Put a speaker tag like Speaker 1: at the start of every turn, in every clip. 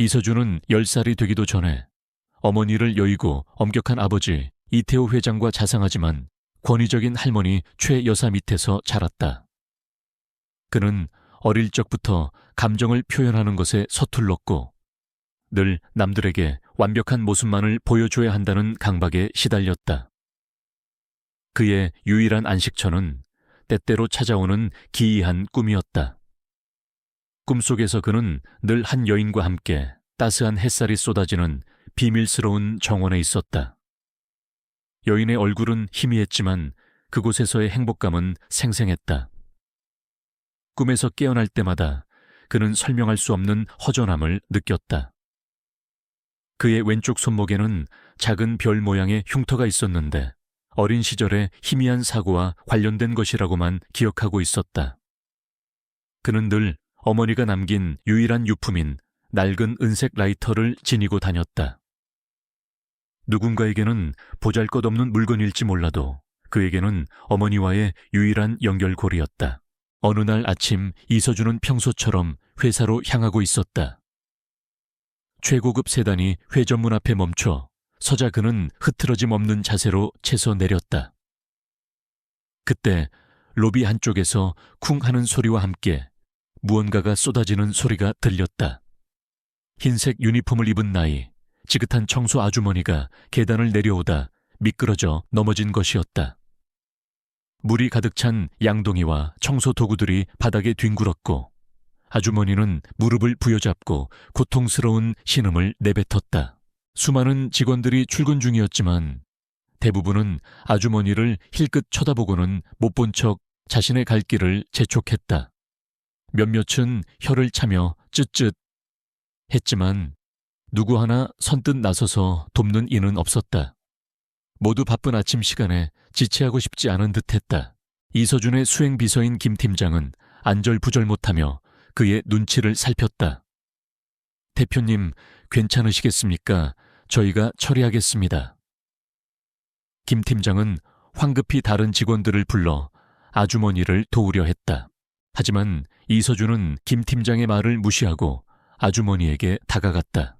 Speaker 1: 이서준은 10살이 되기도 전에 어머니를 여의고 엄격한 아버지 이태호 회장과 자상하지만 권위적인 할머니 최 여사 밑에서 자랐다. 그는 어릴 적부터 감정을 표현하는 것에 서툴렀고 늘 남들에게 완벽한 모습만을 보여줘야 한다는 강박에 시달렸다. 그의 유일한 안식처는 때때로 찾아오는 기이한 꿈이었다. 꿈속에서 그는 늘 한 여인과 함께 따스한 햇살이 쏟아지는 비밀스러운 정원에 있었다. 여인의 얼굴은 희미했지만 그곳에서의 행복감은 생생했다. 꿈에서 깨어날 때마다 그는 설명할 수 없는 허전함을 느꼈다. 그의 왼쪽 손목에는 작은 별 모양의 흉터가 있었는데 어린 시절의 희미한 사고와 관련된 것이라고만 기억하고 있었다. 그는 늘 어머니가 남긴 유일한 유품인 낡은 은색 라이터를 지니고 다녔다. 누군가에게는 보잘것없는 물건일지 몰라도 그에게는 어머니와의 유일한 연결고리였다. 어느 날 아침 이서준은 평소처럼 회사로 향하고 있었다. 최고급 세단이 회전문 앞에 멈춰 서자 그는 흐트러짐 없는 자세로 채서 내렸다. 그때 로비 한쪽에서 쿵 하는 소리와 함께 무언가가 쏟아지는 소리가 들렸다. 흰색 유니폼을 입은 나이, 지긋한 청소 아주머니가 계단을 내려오다 미끄러져 넘어진 것이었다. 물이 가득 찬 양동이와 청소 도구들이 바닥에 뒹굴었고 아주머니는 무릎을 부여잡고 고통스러운 신음을 내뱉었다. 수많은 직원들이 출근 중이었지만 대부분은 아주머니를 힐끗 쳐다보고는 못 본 척 자신의 갈 길을 재촉했다. 몇몇은 혀를 차며 쯧쯧 했지만 누구 하나 선뜻 나서서 돕는 이는 없었다. 모두 바쁜 아침 시간에 지체하고 싶지 않은 듯했다. 이서준의 수행비서인 김 팀장은 안절부절 못하며 그의 눈치를 살폈다. 대표님, 괜찮으시겠습니까? 저희가 처리하겠습니다. 김 팀장은 황급히 다른 직원들을 불러 아주머니를 도우려 했다. 하지만 이서준은 김 팀장의 말을 무시하고 아주머니에게 다가갔다.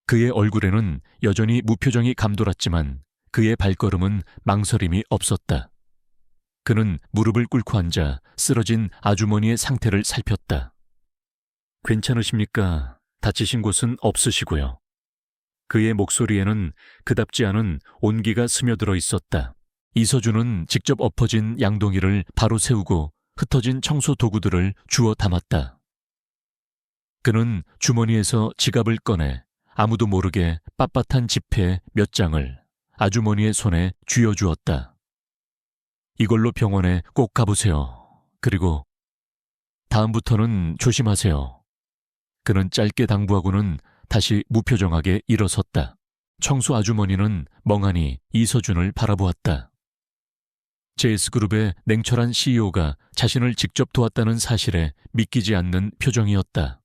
Speaker 1: 그의 얼굴에는 여전히 무표정이 감돌았지만 그의 발걸음은 망설임이 없었다. 그는 무릎을 꿇고 앉아 쓰러진 아주머니의 상태를 살폈다. 괜찮으십니까? 다치신 곳은 없으시고요. 그의 목소리에는 그답지 않은 온기가 스며들어 있었다. 이서준은 직접 엎어진 양동이를 바로 세우고 흩어진 청소 도구들을 주워 담았다. 그는 주머니에서 지갑을 꺼내 아무도 모르게 빳빳한 지폐 몇 장을 아주머니의 손에 쥐어주었다. 이걸로 병원에 꼭 가보세요. 그리고 다음부터는 조심하세요. 그는 짧게 당부하고는 다시 무표정하게 일어섰다. 청소 아주머니는 멍하니 이서준을 바라보았다. JS그룹의 냉철한 CEO가 자신을 직접 도왔다는 사실에 믿기지 않는 표정이었다.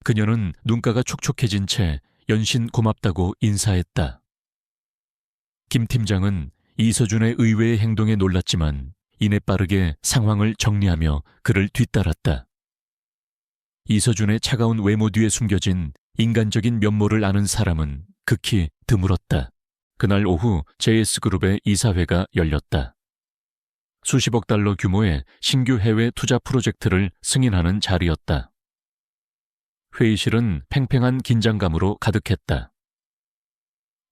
Speaker 1: 그녀는 눈가가 촉촉해진 채 연신 고맙다고 인사했다. 김 팀장은 이서준의 의외의 행동에 놀랐지만 이내 빠르게 상황을 정리하며 그를 뒤따랐다. 이서준의 차가운 외모 뒤에 숨겨진 인간적인 면모를 아는 사람은 극히 드물었다. 그날 오후 JS그룹의 이사회가 열렸다. 수십억 달러 규모의 신규 해외 투자 프로젝트를 승인하는 자리였다. 회의실은 팽팽한 긴장감으로 가득했다.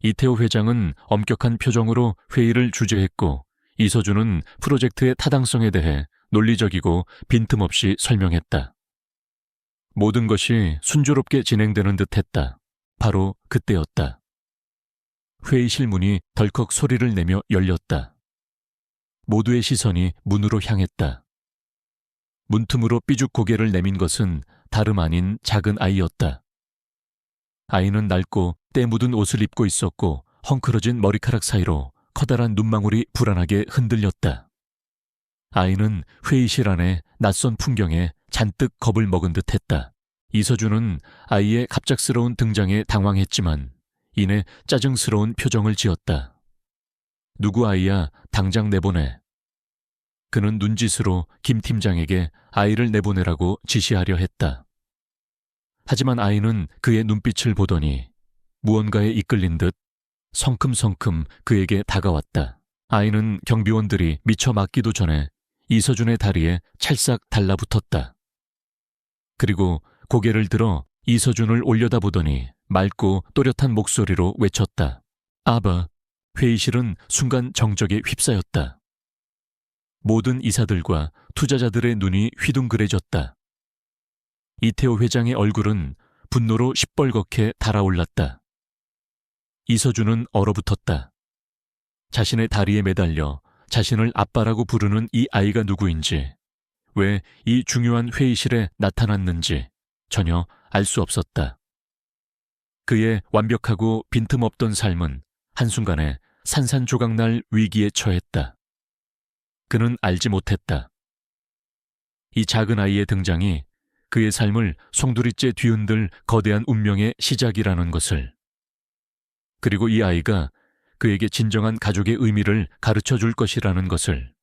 Speaker 1: 이태호 회장은 엄격한 표정으로 회의를 주재했고 이서준은 프로젝트의 타당성에 대해 논리적이고 빈틈없이 설명했다. 모든 것이 순조롭게 진행되는 듯했다. 바로 그때였다. 회의실 문이 덜컥 소리를 내며 열렸다. 모두의 시선이 문으로 향했다. 문틈으로 삐죽 고개를 내민 것은 다름 아닌 작은 아이였다. 아이는 낡고 때 묻은 옷을 입고 있었고 헝클어진 머리카락 사이로 커다란 눈망울이 불안하게 흔들렸다. 아이는 회의실 안에 낯선 풍경에 잔뜩 겁을 먹은 듯했다. 이서준은 아이의 갑작스러운 등장에 당황했지만 이내 짜증스러운 표정을 지었다. 누구 아이야, 당장 내보내. 그는 눈짓으로 김 팀장에게 아이를 내보내라고 지시하려 했다. 하지만 아이는 그의 눈빛을 보더니 무언가에 이끌린 듯 성큼성큼 그에게 다가왔다. 아이는 경비원들이 미처 맞기도 전에 이서준의 다리에 찰싹 달라붙었다. 그리고 고개를 들어 이서준을 올려다보더니 맑고 또렷한 목소리로 외쳤다. 아바. 회의실은 순간 정적에 휩싸였다. 모든 이사들과 투자자들의 눈이 휘둥그레졌다. 이태호 회장의 얼굴은 분노로 시뻘겋게 달아올랐다. 이서준은 얼어붙었다. 자신의 다리에 매달려 자신을 아빠라고 부르는 이 아이가 누구인지, 왜 이 중요한 회의실에 나타났는지 전혀 알 수 없었다. 그의 완벽하고 빈틈없던 삶은 한순간에 산산조각날 위기에 처했다. 그는 알지 못했다. 이 작은 아이의 등장이 그의 삶을 송두리째 뒤흔들 거대한 운명의 시작이라는 것을, 그리고 이 아이가 그에게 진정한 가족의 의미를 가르쳐 줄 것이라는 것을,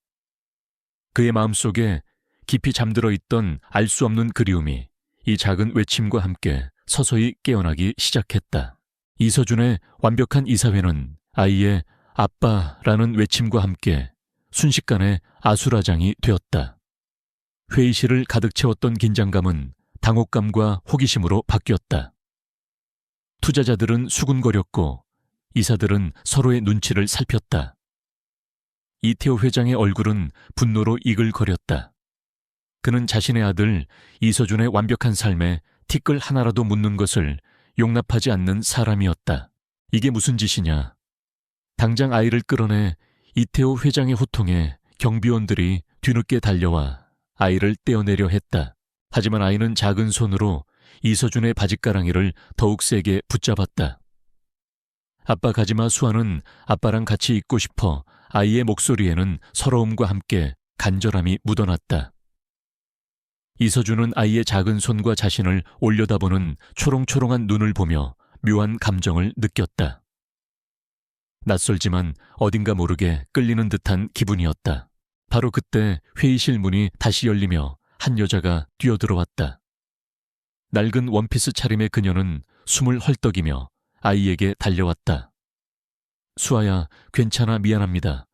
Speaker 1: 그의 마음속에 깊이 잠들어 있던 알 수 없는 그리움이 이 작은 외침과 함께 서서히 깨어나기 시작했다. 이서준의 완벽한 이사회는 아이의 아빠라는 외침과 함께 순식간에 아수라장이 되었다. 회의실을 가득 채웠던 긴장감은 당혹감과 호기심으로 바뀌었다. 투자자들은 수군거렸고 이사들은 서로의 눈치를 살폈다. 이태호 회장의 얼굴은 분노로 이글거렸다. 그는 자신의 아들 이서준의 완벽한 삶에 티끌 하나라도 묻는 것을 용납하지 않는 사람이었다. 이게 무슨 짓이냐. 당장 아이를 끌어내 이태호 회장의 호통에 경비원들이 뒤늦게 달려와 아이를 떼어내려 했다. 하지만 아이는 작은 손으로 이서준의 바짓가랑이를 더욱 세게 붙잡았다. 아빠 가지마. 수아는 아빠랑 같이 있고 싶어. 아이의 목소리에는 서러움과 함께 간절함이 묻어났다. 이서준은 아이의 작은 손과 자신을 올려다보는 초롱초롱한 눈을 보며 묘한 감정을 느꼈다. 낯설지만 어딘가 모르게 끌리는 듯한 기분이었다. 바로 그때 회의실 문이 다시 열리며 한 여자가 뛰어들어왔다. 낡은 원피스 차림의 그녀는 숨을 헐떡이며 아이에게 달려왔다. 수아야, 괜찮아. 미안합니다.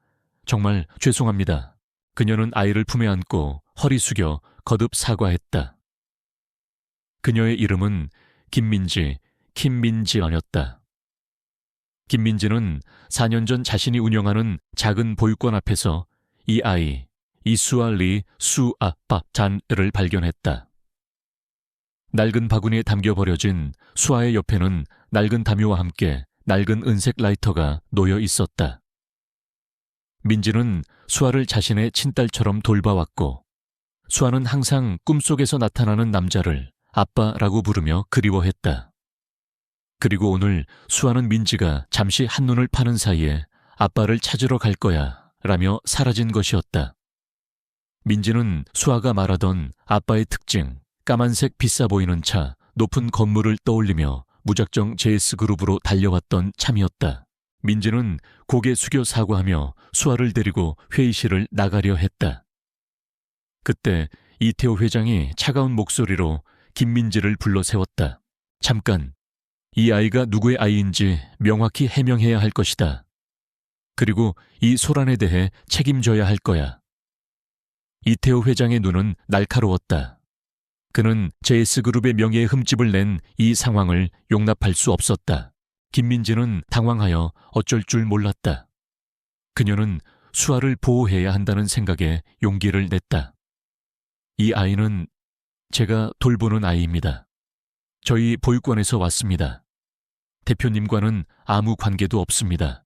Speaker 1: 정말 죄송합니다. 그녀는 아이를 품에 안고 허리 숙여 거듭 사과했다. 그녀의 이름은 김민지였다. 김민지는 4년 전 자신이 운영하는 작은 보육원 앞에서 이 아이, 이수아 리 수아빠 잔을 발견했다. 낡은 바구니에 담겨 버려진 수아의 옆에는 낡은 담요와 함께 낡은 은색 라이터가 놓여 있었다. 민지는 수아를 자신의 친딸처럼 돌봐왔고, 수아는 항상 꿈속에서 나타나는 남자를 아빠라고 부르며 그리워했다. 그리고 오늘 수아는 민지가 잠시 한눈을 파는 사이에 아빠를 찾으러 갈 거야 라며 사라진 것이었다. 민지는 수아가 말하던 아빠의 특징, 까만색 비싸 보이는 차, 높은 건물을 떠올리며 무작정 JS그룹으로 달려왔던 참이었다. 민지는 고개 숙여 사과하며 수아를 데리고 회의실을 나가려 했다. 그때 이태호 회장이 차가운 목소리로 김민지를 불러 세웠다. 잠깐, 이 아이가 누구의 아이인지 명확히 해명해야 할 것이다. 그리고 이 소란에 대해 책임져야 할 거야. 이태호 회장의 눈은 날카로웠다. 그는 JS그룹의 명예에 흠집을 낸 이 상황을 용납할 수 없었다. 김민지는 당황하여 어쩔 줄 몰랐다. 그녀는 수아를 보호해야 한다는 생각에 용기를 냈다. 이 아이는 제가 돌보는 아이입니다. 저희 보육원에서 왔습니다. 대표님과는 아무 관계도 없습니다.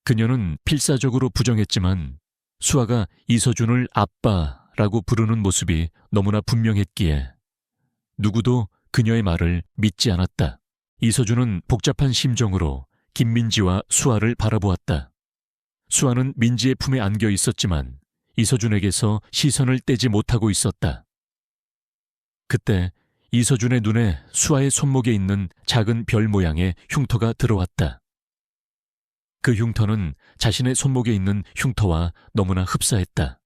Speaker 1: 그녀는 필사적으로 부정했지만 수아가 이서준을 아빠라고 부르는 모습이 너무나 분명했기에 누구도 그녀의 말을 믿지 않았다. 이서준은 복잡한 심정으로 김민지와 수아를 바라보았다. 수아는 민지의 품에 안겨 있었지만 이서준에게서 시선을 떼지 못하고 있었다. 그때 이서준의 눈에 수아의 손목에 있는 작은 별 모양의 흉터가 들어왔다. 그 흉터는 자신의 손목에 있는 흉터와 너무나 흡사했다.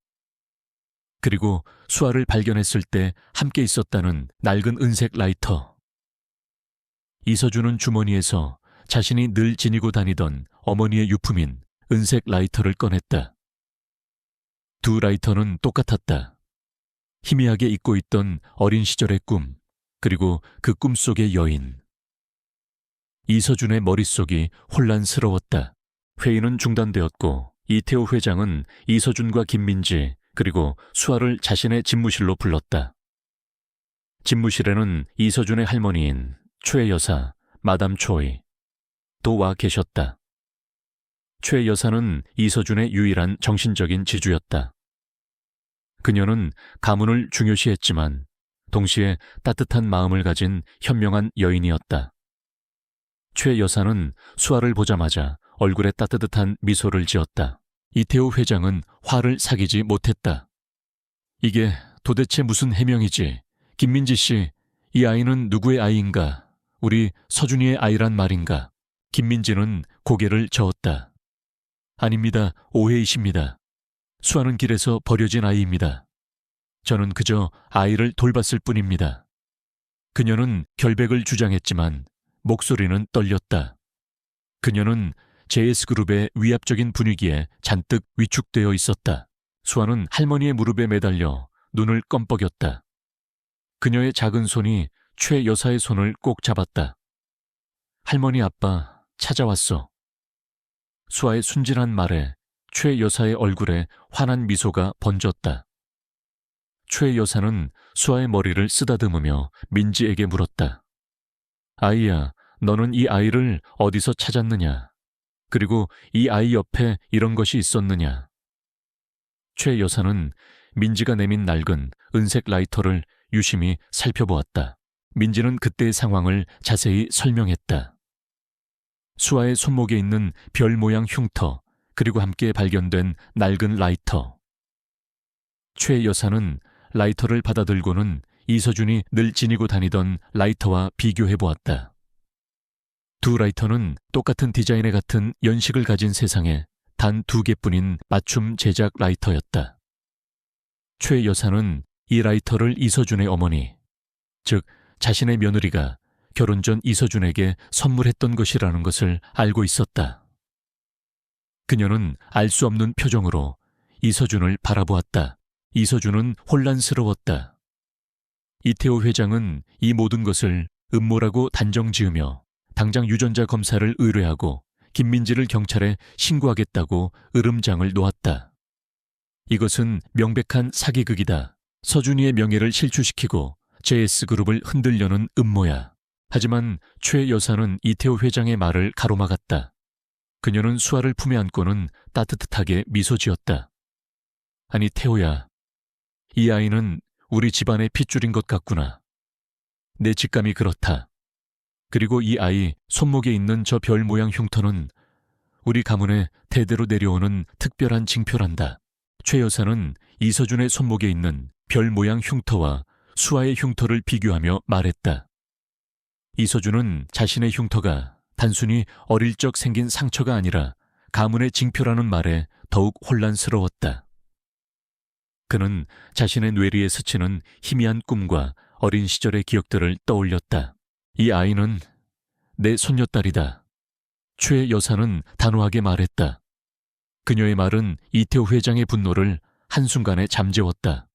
Speaker 1: 그리고 수아를 발견했을 때 함께 있었다는 낡은 은색 라이터, 이서준은 주머니에서 자신이 늘 지니고 다니던 어머니의 유품인 은색 라이터를 꺼냈다. 두 라이터는 똑같았다. 희미하게 잊고 있던 어린 시절의 꿈, 그리고 그 꿈 속의 여인. 이서준의 머릿속이 혼란스러웠다. 회의는 중단되었고 이태호 회장은 이서준과 김민지 그리고 수아를 자신의 집무실로 불렀다. 집무실에는 이서준의 할머니인 최 여사, 마담 초이 도 와 계셨다. 최 여사는 이서준의 유일한 정신적인 지주였다. 그녀는 가문을 중요시했지만 동시에 따뜻한 마음을 가진 현명한 여인이었다. 최 여사는 수아를 보자마자 얼굴에 따뜻한 미소를 지었다. 이태호 회장은 화를 사귀지 못했다. 이게 도대체 무슨 해명이지? 김민지 씨, 이 아이는 누구의 아이인가? 우리 서준이의 아이란 말인가? 김민지는 고개를 저었다. 아닙니다. 오해이십니다. 수아는 길에서 버려진 아이입니다. 저는 그저 아이를 돌봤을 뿐입니다. 그녀는 결백을 주장했지만 목소리는 떨렸다. 그녀는 JS그룹의 위압적인 분위기에 잔뜩 위축되어 있었다. 수아는 할머니의 무릎에 매달려 눈을 껌뻑였다. 그녀의 작은 손이 최 여사의 손을 꼭 잡았다. 할머니 아빠 찾아왔어. 수아의 순진한 말에 최 여사의 얼굴에 환한 미소가 번졌다. 최 여사는 수아의 머리를 쓰다듬으며 민지에게 물었다. 아이야, 너는 이 아이를 어디서 찾았느냐? 그리고 이 아이 옆에 이런 것이 있었느냐? 최 여사는 민지가 내민 낡은 은색 라이터를 유심히 살펴보았다. 민지는 그때의 상황을 자세히 설명했다. 수아의 손목에 있는 별 모양 흉터, 그리고 함께 발견된 낡은 라이터. 최 여사는 라이터를 받아들고는 이서준이 늘 지니고 다니던 라이터와 비교해 보았다. 두 라이터는 똑같은 디자인에 같은 연식을 가진 세상에 단 2개뿐인 맞춤 제작 라이터였다. 최 여사는 이 라이터를 이서준의 어머니, 즉 자신의 며느리가 결혼 전 이서준에게 선물했던 것이라는 것을 알고 있었다. 그녀는 알 수 없는 표정으로 이서준을 바라보았다. 이서준은 혼란스러웠다. 이태호 회장은 이 모든 것을 음모라고 단정지으며 당장 유전자 검사를 의뢰하고 김민지를 경찰에 신고하겠다고 으름장을 놓았다. 이것은 명백한 사기극이다. 서준이의 명예를 실추시키고 JS그룹을 흔들려는 음모야. 하지만 최 여사는 이태호 회장의 말을 가로막았다. 그녀는 수아를 품에 안고는 따뜻하게 미소 지었다. 아니 태호야, 이 아이는 우리 집안의 핏줄인 것 같구나. 내 직감이 그렇다. 그리고 이 아이 손목에 있는 저 별 모양 흉터는 우리 가문에 대대로 내려오는 특별한 징표란다. 최 여사는 이서준의 손목에 있는 별 모양 흉터와 수아의 흉터를 비교하며 말했다. 이서준은 자신의 흉터가 단순히 어릴 적 생긴 상처가 아니라 가문의 징표라는 말에 더욱 혼란스러웠다. 그는 자신의 뇌리에 스치는 희미한 꿈과 어린 시절의 기억들을 떠올렸다. 이 아이는 내 손녀딸이다. 최 여사는 단호하게 말했다. 그녀의 말은 이태호 회장의 분노를 한순간에 잠재웠다.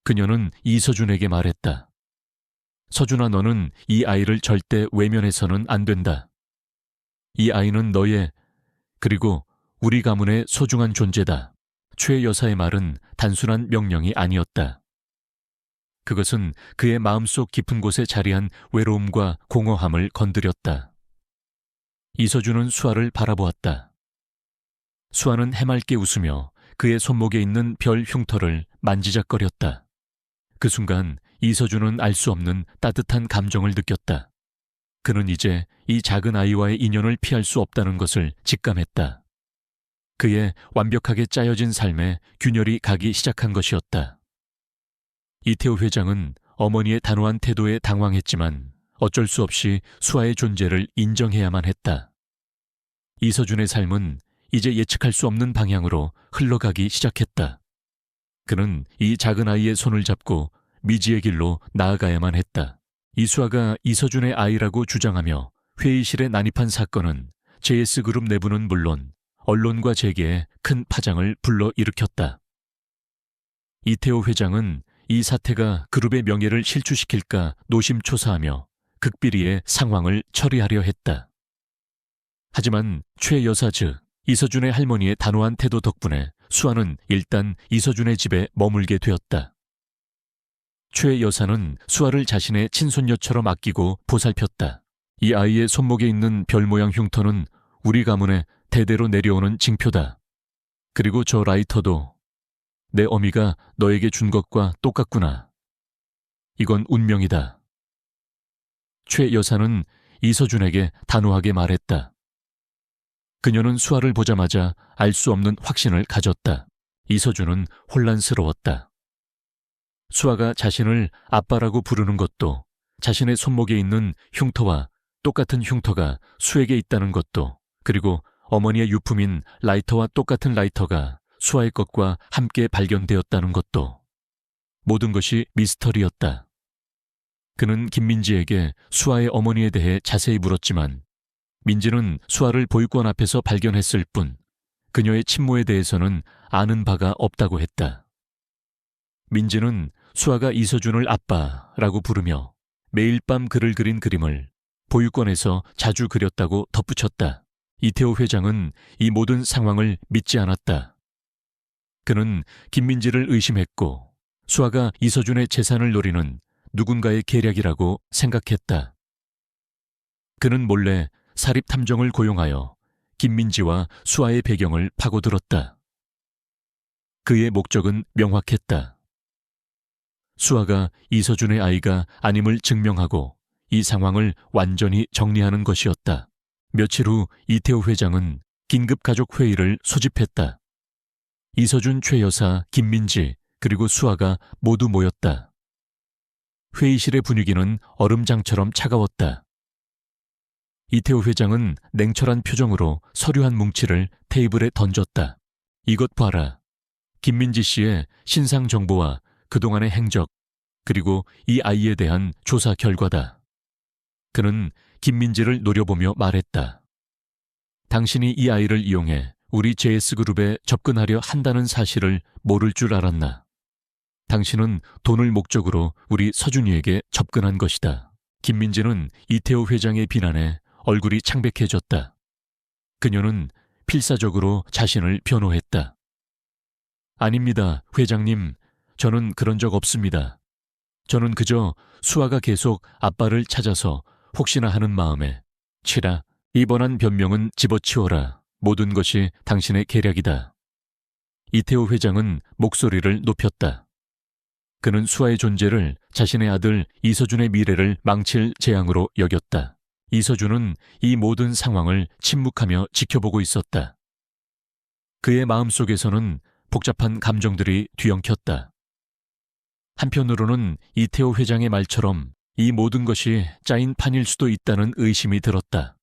Speaker 1: 그녀는 이서준에게 말했다. 서준아, 너는 이 아이를 절대 외면해서는 안 된다. 이 아이는 너의, 그리고 우리 가문의 소중한 존재다. 최 여사의 말은 단순한 명령이 아니었다. 그것은 그의 마음속 깊은 곳에 자리한 외로움과 공허함을 건드렸다. 이서준은 수아를 바라보았다. 수아는 해맑게 웃으며 그의 손목에 있는 별 흉터를 만지작거렸다. 그 순간 이서준은 알 수 없는 따뜻한 감정을 느꼈다. 그는 이제 이 작은 아이와의 인연을 피할 수 없다는 것을 직감했다. 그의 완벽하게 짜여진 삶에 균열이 가기 시작한 것이었다. 이태호 회장은 어머니의 단호한 태도에 당황했지만 어쩔 수 없이 수아의 존재를 인정해야만 했다. 이서준의 삶은 이제 예측할 수 없는 방향으로 흘러가기 시작했다. 그는 이 작은 아이의 손을 잡고 미지의 길로 나아가야만 했다. 이수아가 이서준의 아이라고 주장하며 회의실에 난입한 사건은 JS그룹 내부는 물론 언론과 재계에 큰 파장을 불러일으켰다. 이태호 회장은 이 사태가 그룹의 명예를 실추시킬까 노심초사하며 극비리의 상황을 처리하려 했다. 하지만 최 여사 즉 이서준의 할머니의 단호한 태도 덕분에 수아는 일단 이서준의 집에 머물게 되었다. 최 여사는 수아를 자신의 친손녀처럼 아끼고 보살폈다. 이 아이의 손목에 있는 별 모양 흉터는 우리 가문에 대대로 내려오는 징표다. 그리고 저 라이터도 내 어미가 너에게 준 것과 똑같구나. 이건 운명이다. 최 여사는 이서준에게 단호하게 말했다. 그녀는 수아를 보자마자 알 수 없는 확신을 가졌다. 이서준은 혼란스러웠다. 수아가 자신을 아빠라고 부르는 것도, 자신의 손목에 있는 흉터와 똑같은 흉터가 수에게 있다는 것도, 그리고 어머니의 유품인 라이터와 똑같은 라이터가 수아의 것과 함께 발견되었다는 것도, 모든 것이 미스터리였다. 그는 김민지에게 수아의 어머니에 대해 자세히 물었지만 민지는 수아를 보육원 앞에서 발견했을 뿐 그녀의 친모에 대해서는 아는 바가 없다고 했다. 민지는 수아가 이서준을 아빠라고 부르며 매일 밤 그를 그린 그림을 보육원에서 자주 그렸다고 덧붙였다. 이태호 회장은 이 모든 상황을 믿지 않았다. 그는 김민지를 의심했고 수아가 이서준의 재산을 노리는 누군가의 계략이라고 생각했다. 그는 몰래 사립탐정을 고용하여 김민지와 수아의 배경을 파고들었다. 그의 목적은 명확했다. 수아가 이서준의 아이가 아님을 증명하고 이 상황을 완전히 정리하는 것이었다. 며칠 후 이태호 회장은 긴급 가족 회의를 소집했다. 이서준 최 여사, 김민지, 그리고 수아가 모두 모였다. 회의실의 분위기는 얼음장처럼 차가웠다. 이태호 회장은 냉철한 표정으로 서류 한 뭉치를 테이블에 던졌다. 이것 봐라. 김민지 씨의 신상 정보와 그동안의 행적, 그리고 이 아이에 대한 조사 결과다. 그는 김민지를 노려보며 말했다. 당신이 이 아이를 이용해 우리 JS그룹에 접근하려 한다는 사실을 모를 줄 알았나? 당신은 돈을 목적으로 우리 서준이에게 접근한 것이다. 김민지는 이태호 회장의 비난에 얼굴이 창백해졌다. 그녀는 필사적으로 자신을 변호했다. 아닙니다, 회장님. 저는 그런 적 없습니다. 저는 그저 수아가 계속 아빠를 찾아서 혹시나 하는 마음에 치라, 이번한 변명은 집어치워라. 모든 것이 당신의 계략이다. 이태호 회장은 목소리를 높였다. 그는 수아의 존재를 자신의 아들 이서준의 미래를 망칠 재앙으로 여겼다. 이서준은 이 모든 상황을 침묵하며 지켜보고 있었다. 그의 마음속에서는 복잡한 감정들이 뒤엉켰다. 한편으로는 이태호 회장의 말처럼 이 모든 것이 짜인 판일 수도 있다는 의심이 들었다.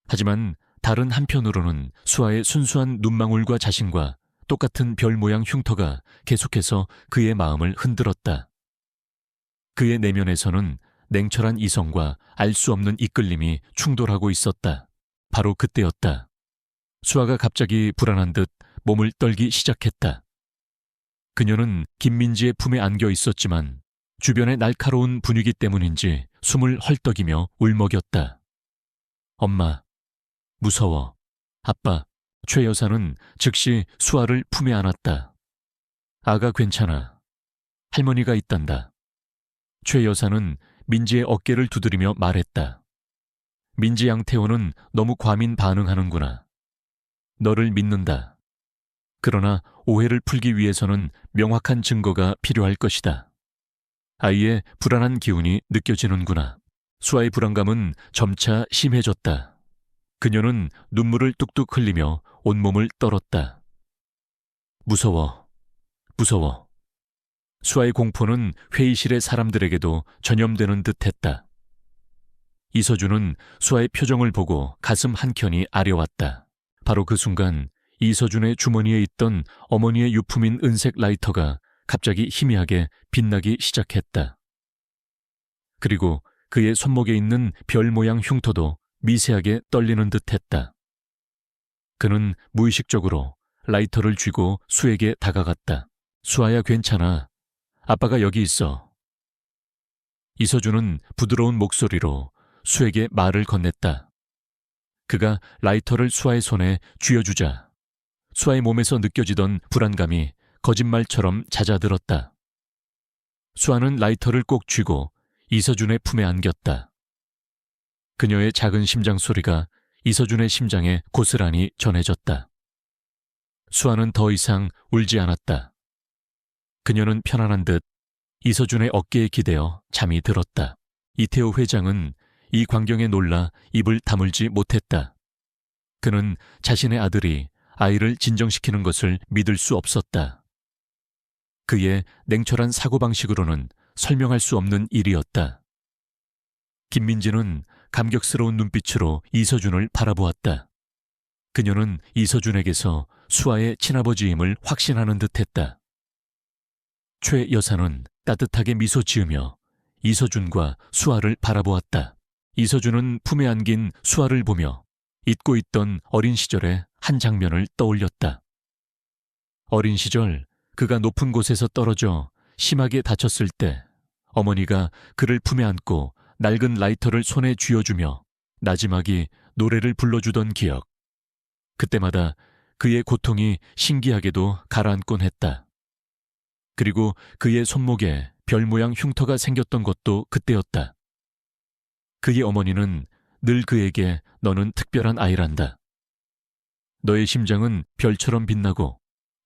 Speaker 1: 하지만 다른 한편으로는 수아의 순수한 눈망울과 자신과 똑같은 별 모양 흉터가 계속해서 그의 마음을 흔들었다. 그의 내면에서는 냉철한 이성과 알 수 없는 이끌림이 충돌하고 있었다. 바로 그때였다. 수아가 갑자기 불안한 듯 몸을 떨기 시작했다. 그녀는 김민지의 품에 안겨 있었지만 주변의 날카로운 분위기 때문인지 숨을 헐떡이며 울먹였다. 엄마, 무서워. 아빠, 최 여사는 즉시 수아를 품에 안았다. 아가 괜찮아. 할머니가 있단다. 최 여사는 민지의 어깨를 두드리며 말했다. 민지 양태호는 너무 과민 반응하는구나. 너를 믿는다. 그러나 오해를 풀기 위해서는 명확한 증거가 필요할 것이다. 아이의 불안한 기운이 느껴지는구나. 수아의 불안감은 점차 심해졌다. 그녀는 눈물을 뚝뚝 흘리며 온몸을 떨었다. 무서워. 무서워. 수아의 공포는 회의실의 사람들에게도 전염되는 듯했다. 이서준은 수아의 표정을 보고 가슴 한켠이 아려왔다. 바로 그 순간 이서준의 주머니에 있던 어머니의 유품인 은색 라이터가 갑자기 희미하게 빛나기 시작했다. 그리고 그의 손목에 있는 별 모양 흉터도 미세하게 떨리는 듯 했다. 그는 무의식적으로 라이터를 쥐고 수에게 다가갔다. 수아야, 괜찮아. 아빠가 여기 있어. 이서준은 부드러운 목소리로 수에게 말을 건넸다. 그가 라이터를 수아의 손에 쥐어주자 수아의 몸에서 느껴지던 불안감이 거짓말처럼 잦아들었다. 수아는 라이터를 꼭 쥐고 이서준의 품에 안겼다. 그녀의 작은 심장 소리가 이서준의 심장에 고스란히 전해졌다. 수아는 더 이상 울지 않았다. 그녀는 편안한 듯 이서준의 어깨에 기대어 잠이 들었다. 이태호 회장은 이 광경에 놀라 입을 다물지 못했다. 그는 자신의 아들이 아이를 진정시키는 것을 믿을 수 없었다. 그의 냉철한 사고방식으로는 설명할 수 없는 일이었다. 김민지는 감격스러운 눈빛으로 이서준을 바라보았다. 그녀는 이서준에게서 수아의 친아버지임을 확신하는 듯했다. 최 여사는 따뜻하게 미소 지으며 이서준과 수아를 바라보았다. 이서준은 품에 안긴 수아를 보며 잊고 있던 어린 시절의 한 장면을 떠올렸다. 어린 시절 그가 높은 곳에서 떨어져 심하게 다쳤을 때 어머니가 그를 품에 안고 낡은 라이터를 손에 쥐어주며 나지막이 노래를 불러주던 기억. 그때마다 그의 고통이 신기하게도 가라앉곤 했다. 그리고 그의 손목에 별 모양 흉터가 생겼던 것도 그때였다. 그의 어머니는 늘 그에게 너는 특별한 아이란다. 너의 심장은 별처럼 빛나고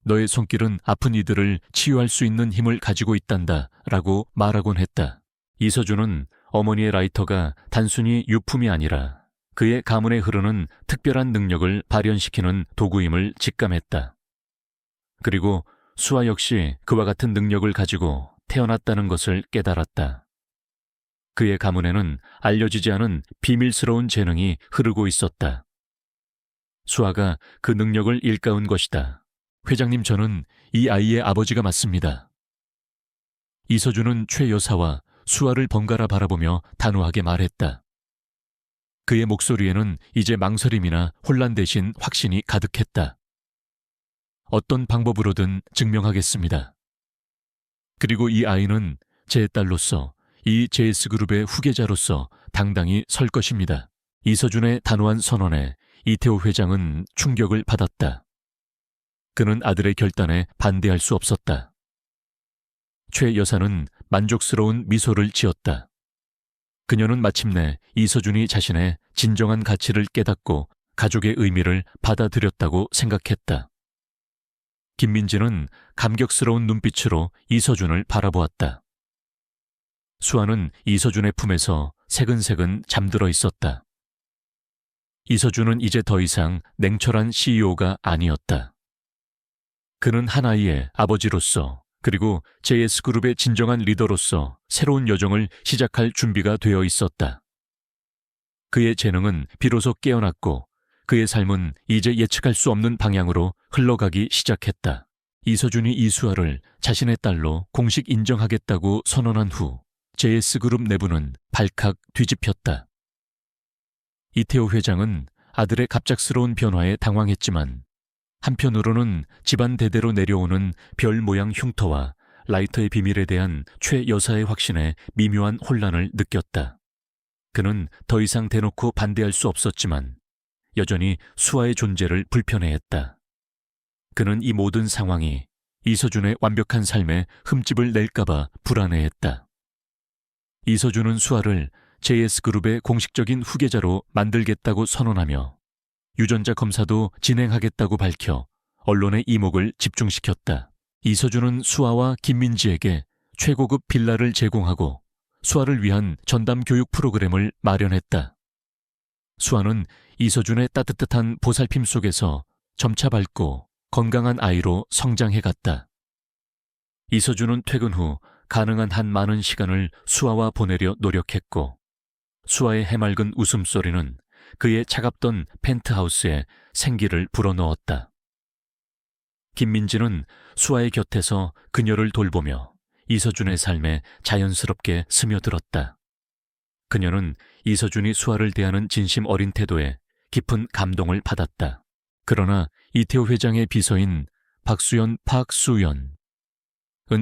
Speaker 1: 너의 손길은 아픈 이들을 치유할 수 있는 힘을 가지고 있단다 라고 말하곤 했다. 이서준은 어머니의 라이터가 단순히 유품이 아니라 그의 가문에 흐르는 특별한 능력을 발현시키는 도구임을 직감했다. 그리고 수아 역시 그와 같은 능력을 가지고 태어났다는 것을 깨달았다. 그의 가문에는 알려지지 않은 비밀스러운 재능이 흐르고 있었다. 수아가 그 능력을 일깨운 것이다. 회장님, 저는 이 아이의 아버지가 맞습니다. 이서준은 최 여사와 수아를 번갈아 바라보며 단호하게 말했다. 그의 목소리에는 이제 망설임이나 혼란 대신 확신이 가득했다. 어떤 방법으로든 증명하겠습니다. 그리고 이 아이는 제 딸로서 이 JS그룹의 후계자로서 당당히 설 것입니다. 이서준의 단호한 선언에 이태호 회장은 충격을 받았다. 그는 아들의 결단에 반대할 수 없었다. 최 여사는 만족스러운 미소를 지었다. 그녀는 마침내 이서준이 자신의 진정한 가치를 깨닫고 가족의 의미를 받아들였다고 생각했다. 김민지는 감격스러운 눈빛으로 이서준을 바라보았다. 수아는 이서준의 품에서 새근새근 잠들어 있었다. 이서준은 이제 더 이상 냉철한 CEO가 아니었다. 그는 한 아이의 아버지로서 그리고 JS그룹의 진정한 리더로서 새로운 여정을 시작할 준비가 되어 있었다. 그의 재능은 비로소 깨어났고 그의 삶은 이제 예측할 수 없는 방향으로 흘러가기 시작했다. 이서준이 이수아를 자신의 딸로 공식 인정하겠다고 선언한 후 JS그룹 내부는 발칵 뒤집혔다. 이태호 회장은 아들의 갑작스러운 변화에 당황했지만 한편으로는 집안 대대로 내려오는 별 모양 흉터와 라이터의 비밀에 대한 최 여사의 확신에 미묘한 혼란을 느꼈다. 그는 더 이상 대놓고 반대할 수 없었지만 여전히 수아의 존재를 불편해했다. 그는 이 모든 상황이 이서준의 완벽한 삶에 흠집을 낼까봐 불안해했다. 이서준은 수아를 JS그룹의 공식적인 후계자로 만들겠다고 선언하며 유전자 검사도 진행하겠다고 밝혀 언론의 이목을 집중시켰다. 이서준은 수아와 김민지에게 최고급 빌라를 제공하고 수아를 위한 전담 교육 프로그램을 마련했다. 수아는 이서준의 따뜻한 보살핌 속에서 점차 밝고 건강한 아이로 성장해갔다. 이서준은 퇴근 후 가능한 한 많은 시간을 수아와 보내려 노력했고 수아의 해맑은 웃음소리는 그의 차갑던 펜트하우스에 생기를 불어넣었다. 김민지는 수아의 곁에서 그녀를 돌보며 이서준의 삶에 자연스럽게 스며들었다. 그녀는 이서준이 수아를 대하는 진심 어린 태도에 깊은 감동을 받았다. 그러나 이태호 회장의 비서인 박수연 박수연은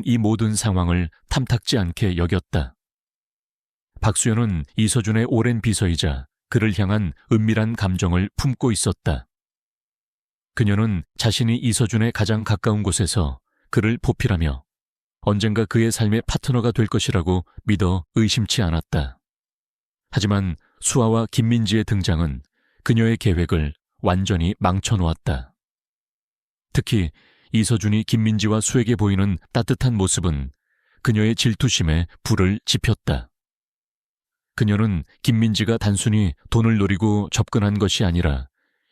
Speaker 1: 이 모든 상황을 탐탁지 않게 여겼다. 박수연은 이서준의 오랜 비서이자 그를 향한 은밀한 감정을 품고 있었다. 그녀는 자신이 이서준의 가장 가까운 곳에서 그를 보필하며 언젠가 그의 삶의 파트너가 될 것이라고 믿어 의심치 않았다. 하지만 수아와 김민지의 등장은 그녀의 계획을 완전히 망쳐놓았다. 특히 이서준이 김민지와 수에게 보이는 따뜻한 모습은 그녀의 질투심에 불을 지폈다. 그녀는 김민지가 단순히 돈을 노리고 접근한 것이 아니라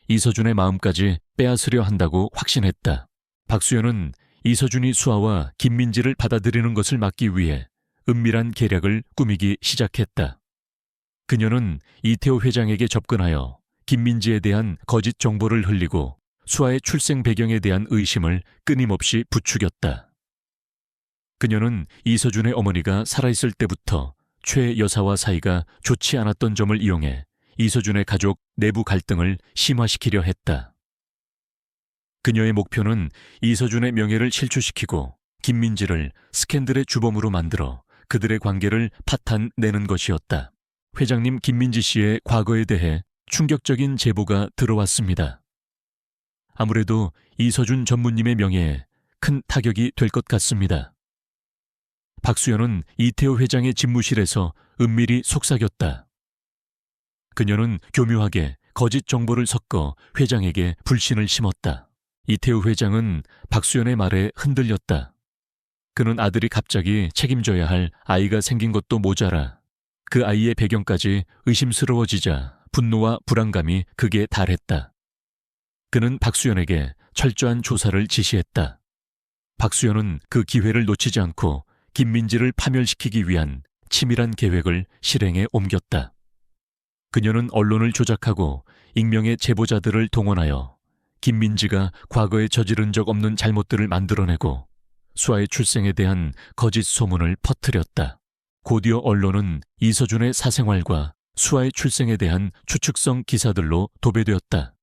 Speaker 1: 이서준의 마음까지 빼앗으려 한다고 확신했다. 박수연은 이서준이 수아와 김민지를 받아들이는 것을 막기 위해 은밀한 계략을 꾸미기 시작했다. 그녀는 이태호 회장에게 접근하여 김민지에 대한 거짓 정보를 흘리고 수아의 출생 배경에 대한 의심을 끊임없이 부추겼다. 그녀는 이서준의 어머니가 살아있을 때부터 최 여사와 사이가 좋지 않았던 점을 이용해 이서준의 가족 내부 갈등을 심화시키려 했다. 그녀의 목표는 이서준의 명예를 실추시키고 김민지를 스캔들의 주범으로 만들어 그들의 관계를 파탄내는 것이었다. 회장님 김민지 씨의 과거에 대해 충격적인 제보가 들어왔습니다. 아무래도 이서준 전무님의 명예에 큰 타격이 될 것 같습니다. 박수연은 이태호 회장의 집무실에서 은밀히 속삭였다. 그녀는 교묘하게 거짓 정보를 섞어 회장에게 불신을 심었다. 이태호 회장은 박수연의 말에 흔들렸다. 그는 아들이 갑자기 책임져야 할 아이가 생긴 것도 모자라 그 아이의 배경까지 의심스러워지자 분노와 불안감이 극에 달했다. 그는 박수연에게 철저한 조사를 지시했다. 박수연은 그 기회를 놓치지 않고 김민지를 파멸시키기 위한 치밀한 계획을 실행에 옮겼다. 그녀는 언론을 조작하고 익명의 제보자들을 동원하여 김민지가 과거에 저지른 적 없는 잘못들을 만들어내고 수아의 출생에 대한 거짓 소문을 퍼뜨렸다. 곧이어 언론은 이서준의 사생활과 수아의 출생에 대한 추측성 기사들로 도배되었다.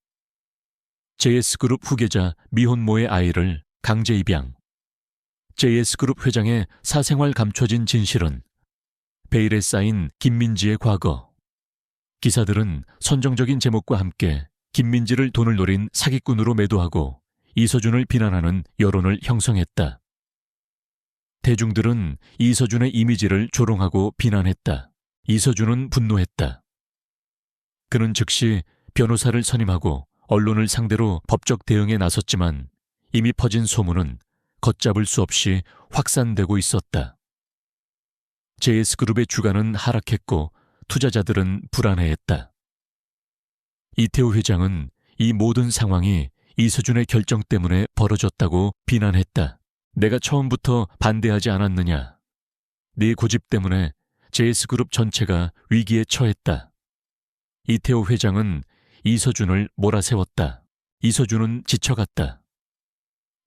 Speaker 1: JS그룹 후계자 미혼모의 아이를 강제 입양, JS그룹 회장의 사생활 감춰진 진실은, 베일에 쌓인 김민지의 과거. 기사들은 선정적인 제목과 함께 김민지를 돈을 노린 사기꾼으로 매도하고 이서준을 비난하는 여론을 형성했다. 대중들은 이서준의 이미지를 조롱하고 비난했다. 이서준은 분노했다. 그는 즉시 변호사를 선임하고 언론을 상대로 법적 대응에 나섰지만 이미 퍼진 소문은 걷잡을 수 없이 확산되고 있었다. JS그룹의 주가는 하락했고 투자자들은 불안해했다. 이태호 회장은 이 모든 상황이 이서준의 결정 때문에 벌어졌다고 비난했다. 내가 처음부터 반대하지 않았느냐. 네 고집 때문에 JS그룹 전체가 위기에 처했다. 이태호 회장은 이서준을 몰아세웠다. 이서준은 지쳐갔다.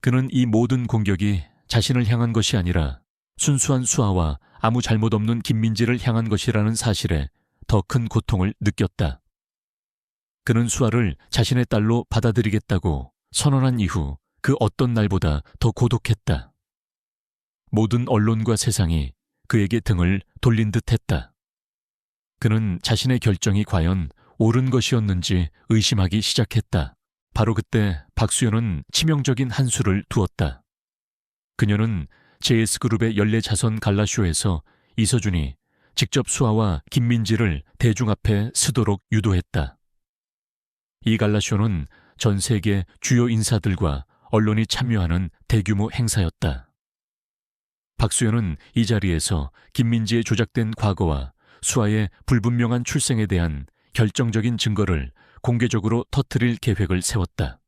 Speaker 1: 그는 이 모든 공격이 자신을 향한 것이 아니라 순수한 수아와 아무 잘못 없는 김민지를 향한 것이라는 사실에 더 큰 고통을 느꼈다. 그는 수아를 자신의 딸로 받아들이겠다고 선언한 이후 그 어떤 날보다 더 고독했다. 모든 언론과 세상이 그에게 등을 돌린 듯 했다. 그는 자신의 결정이 과연 옳은 것이었는지 의심하기 시작했다. 바로 그때 박수연은 치명적인 한 수를 두었다. 그녀는 JS그룹의 연례자선 갈라쇼에서 이서준이 직접 수아와 김민지를 대중 앞에 서도록 유도했다. 이 갈라쇼는 전 세계 주요 인사들과 언론이 참여하는 대규모 행사였다. 박수연은 이 자리에서 김민지의 조작된 과거와 수아의 불분명한 출생에 대한 결정적인 증거를 공개적으로 터뜨릴 계획을 세웠다.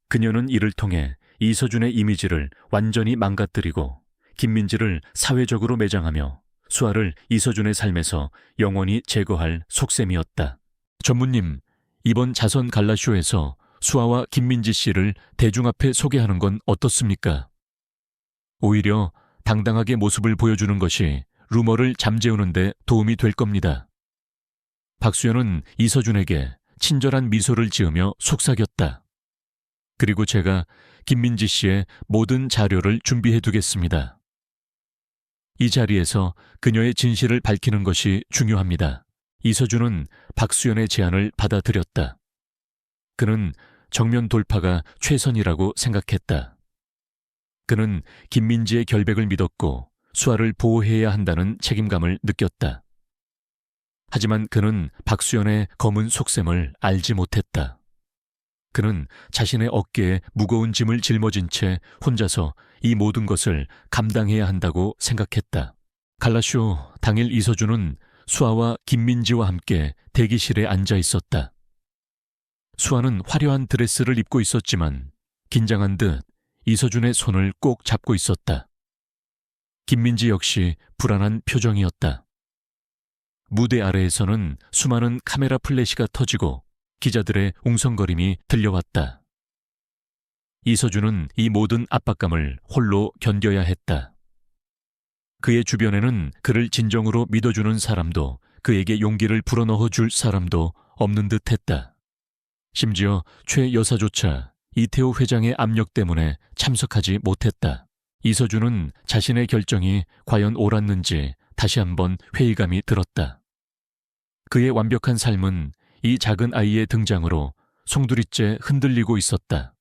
Speaker 1: 그녀는 이를 통해 이서준의 이미지를 완전히 망가뜨리고 김민지를 사회적으로 매장하며 수아를 이서준의 삶에서 영원히 제거할 속셈이었다. 전무님, 이번 자선 갈라쇼에서 수아와 김민지 씨를 대중 앞에 소개하는 건 어떻습니까? 오히려 당당하게 모습을 보여주는 것이 루머를 잠재우는 데 도움이 될 겁니다. 박수연은 이서준에게 친절한 미소를 지으며 속삭였다. 그리고 제가 김민지 씨의 모든 자료를 준비해 두겠습니다. 이 자리에서 그녀의 진실을 밝히는 것이 중요합니다. 이서준은 박수연의 제안을 받아들였다. 그는 정면 돌파가 최선이라고 생각했다. 그는 김민지의 결백을 믿었고 수아를 보호해야 한다는 책임감을 느꼈다. 하지만 그는 박수연의 검은 속셈을 알지 못했다. 그는 자신의 어깨에 무거운 짐을 짊어진 채 혼자서 이 모든 것을 감당해야 한다고 생각했다. 갈라쇼 당일 이서준은 수아와 김민지와 함께 대기실에 앉아 있었다. 수아는 화려한 드레스를 입고 있었지만 긴장한 듯 이서준의 손을 꼭 잡고 있었다. 김민지 역시 불안한 표정이었다. 무대 아래에서는 수많은 카메라 플래시가 터지고 기자들의 웅성거림이 들려왔다. 이서준은 이 모든 압박감을 홀로 견뎌야 했다. 그의 주변에는 그를 진정으로 믿어주는 사람도 그에게 용기를 불어넣어 줄 사람도 없는 듯했다. 심지어 최 여사조차 이태호 회장의 압력 때문에 참석하지 못했다. 이서준은 자신의 결정이 과연 옳았는지 다시 한번 회의감이 들었다. 그의 완벽한 삶은 이 작은 아이의 등장으로 송두리째 흔들리고 있었다.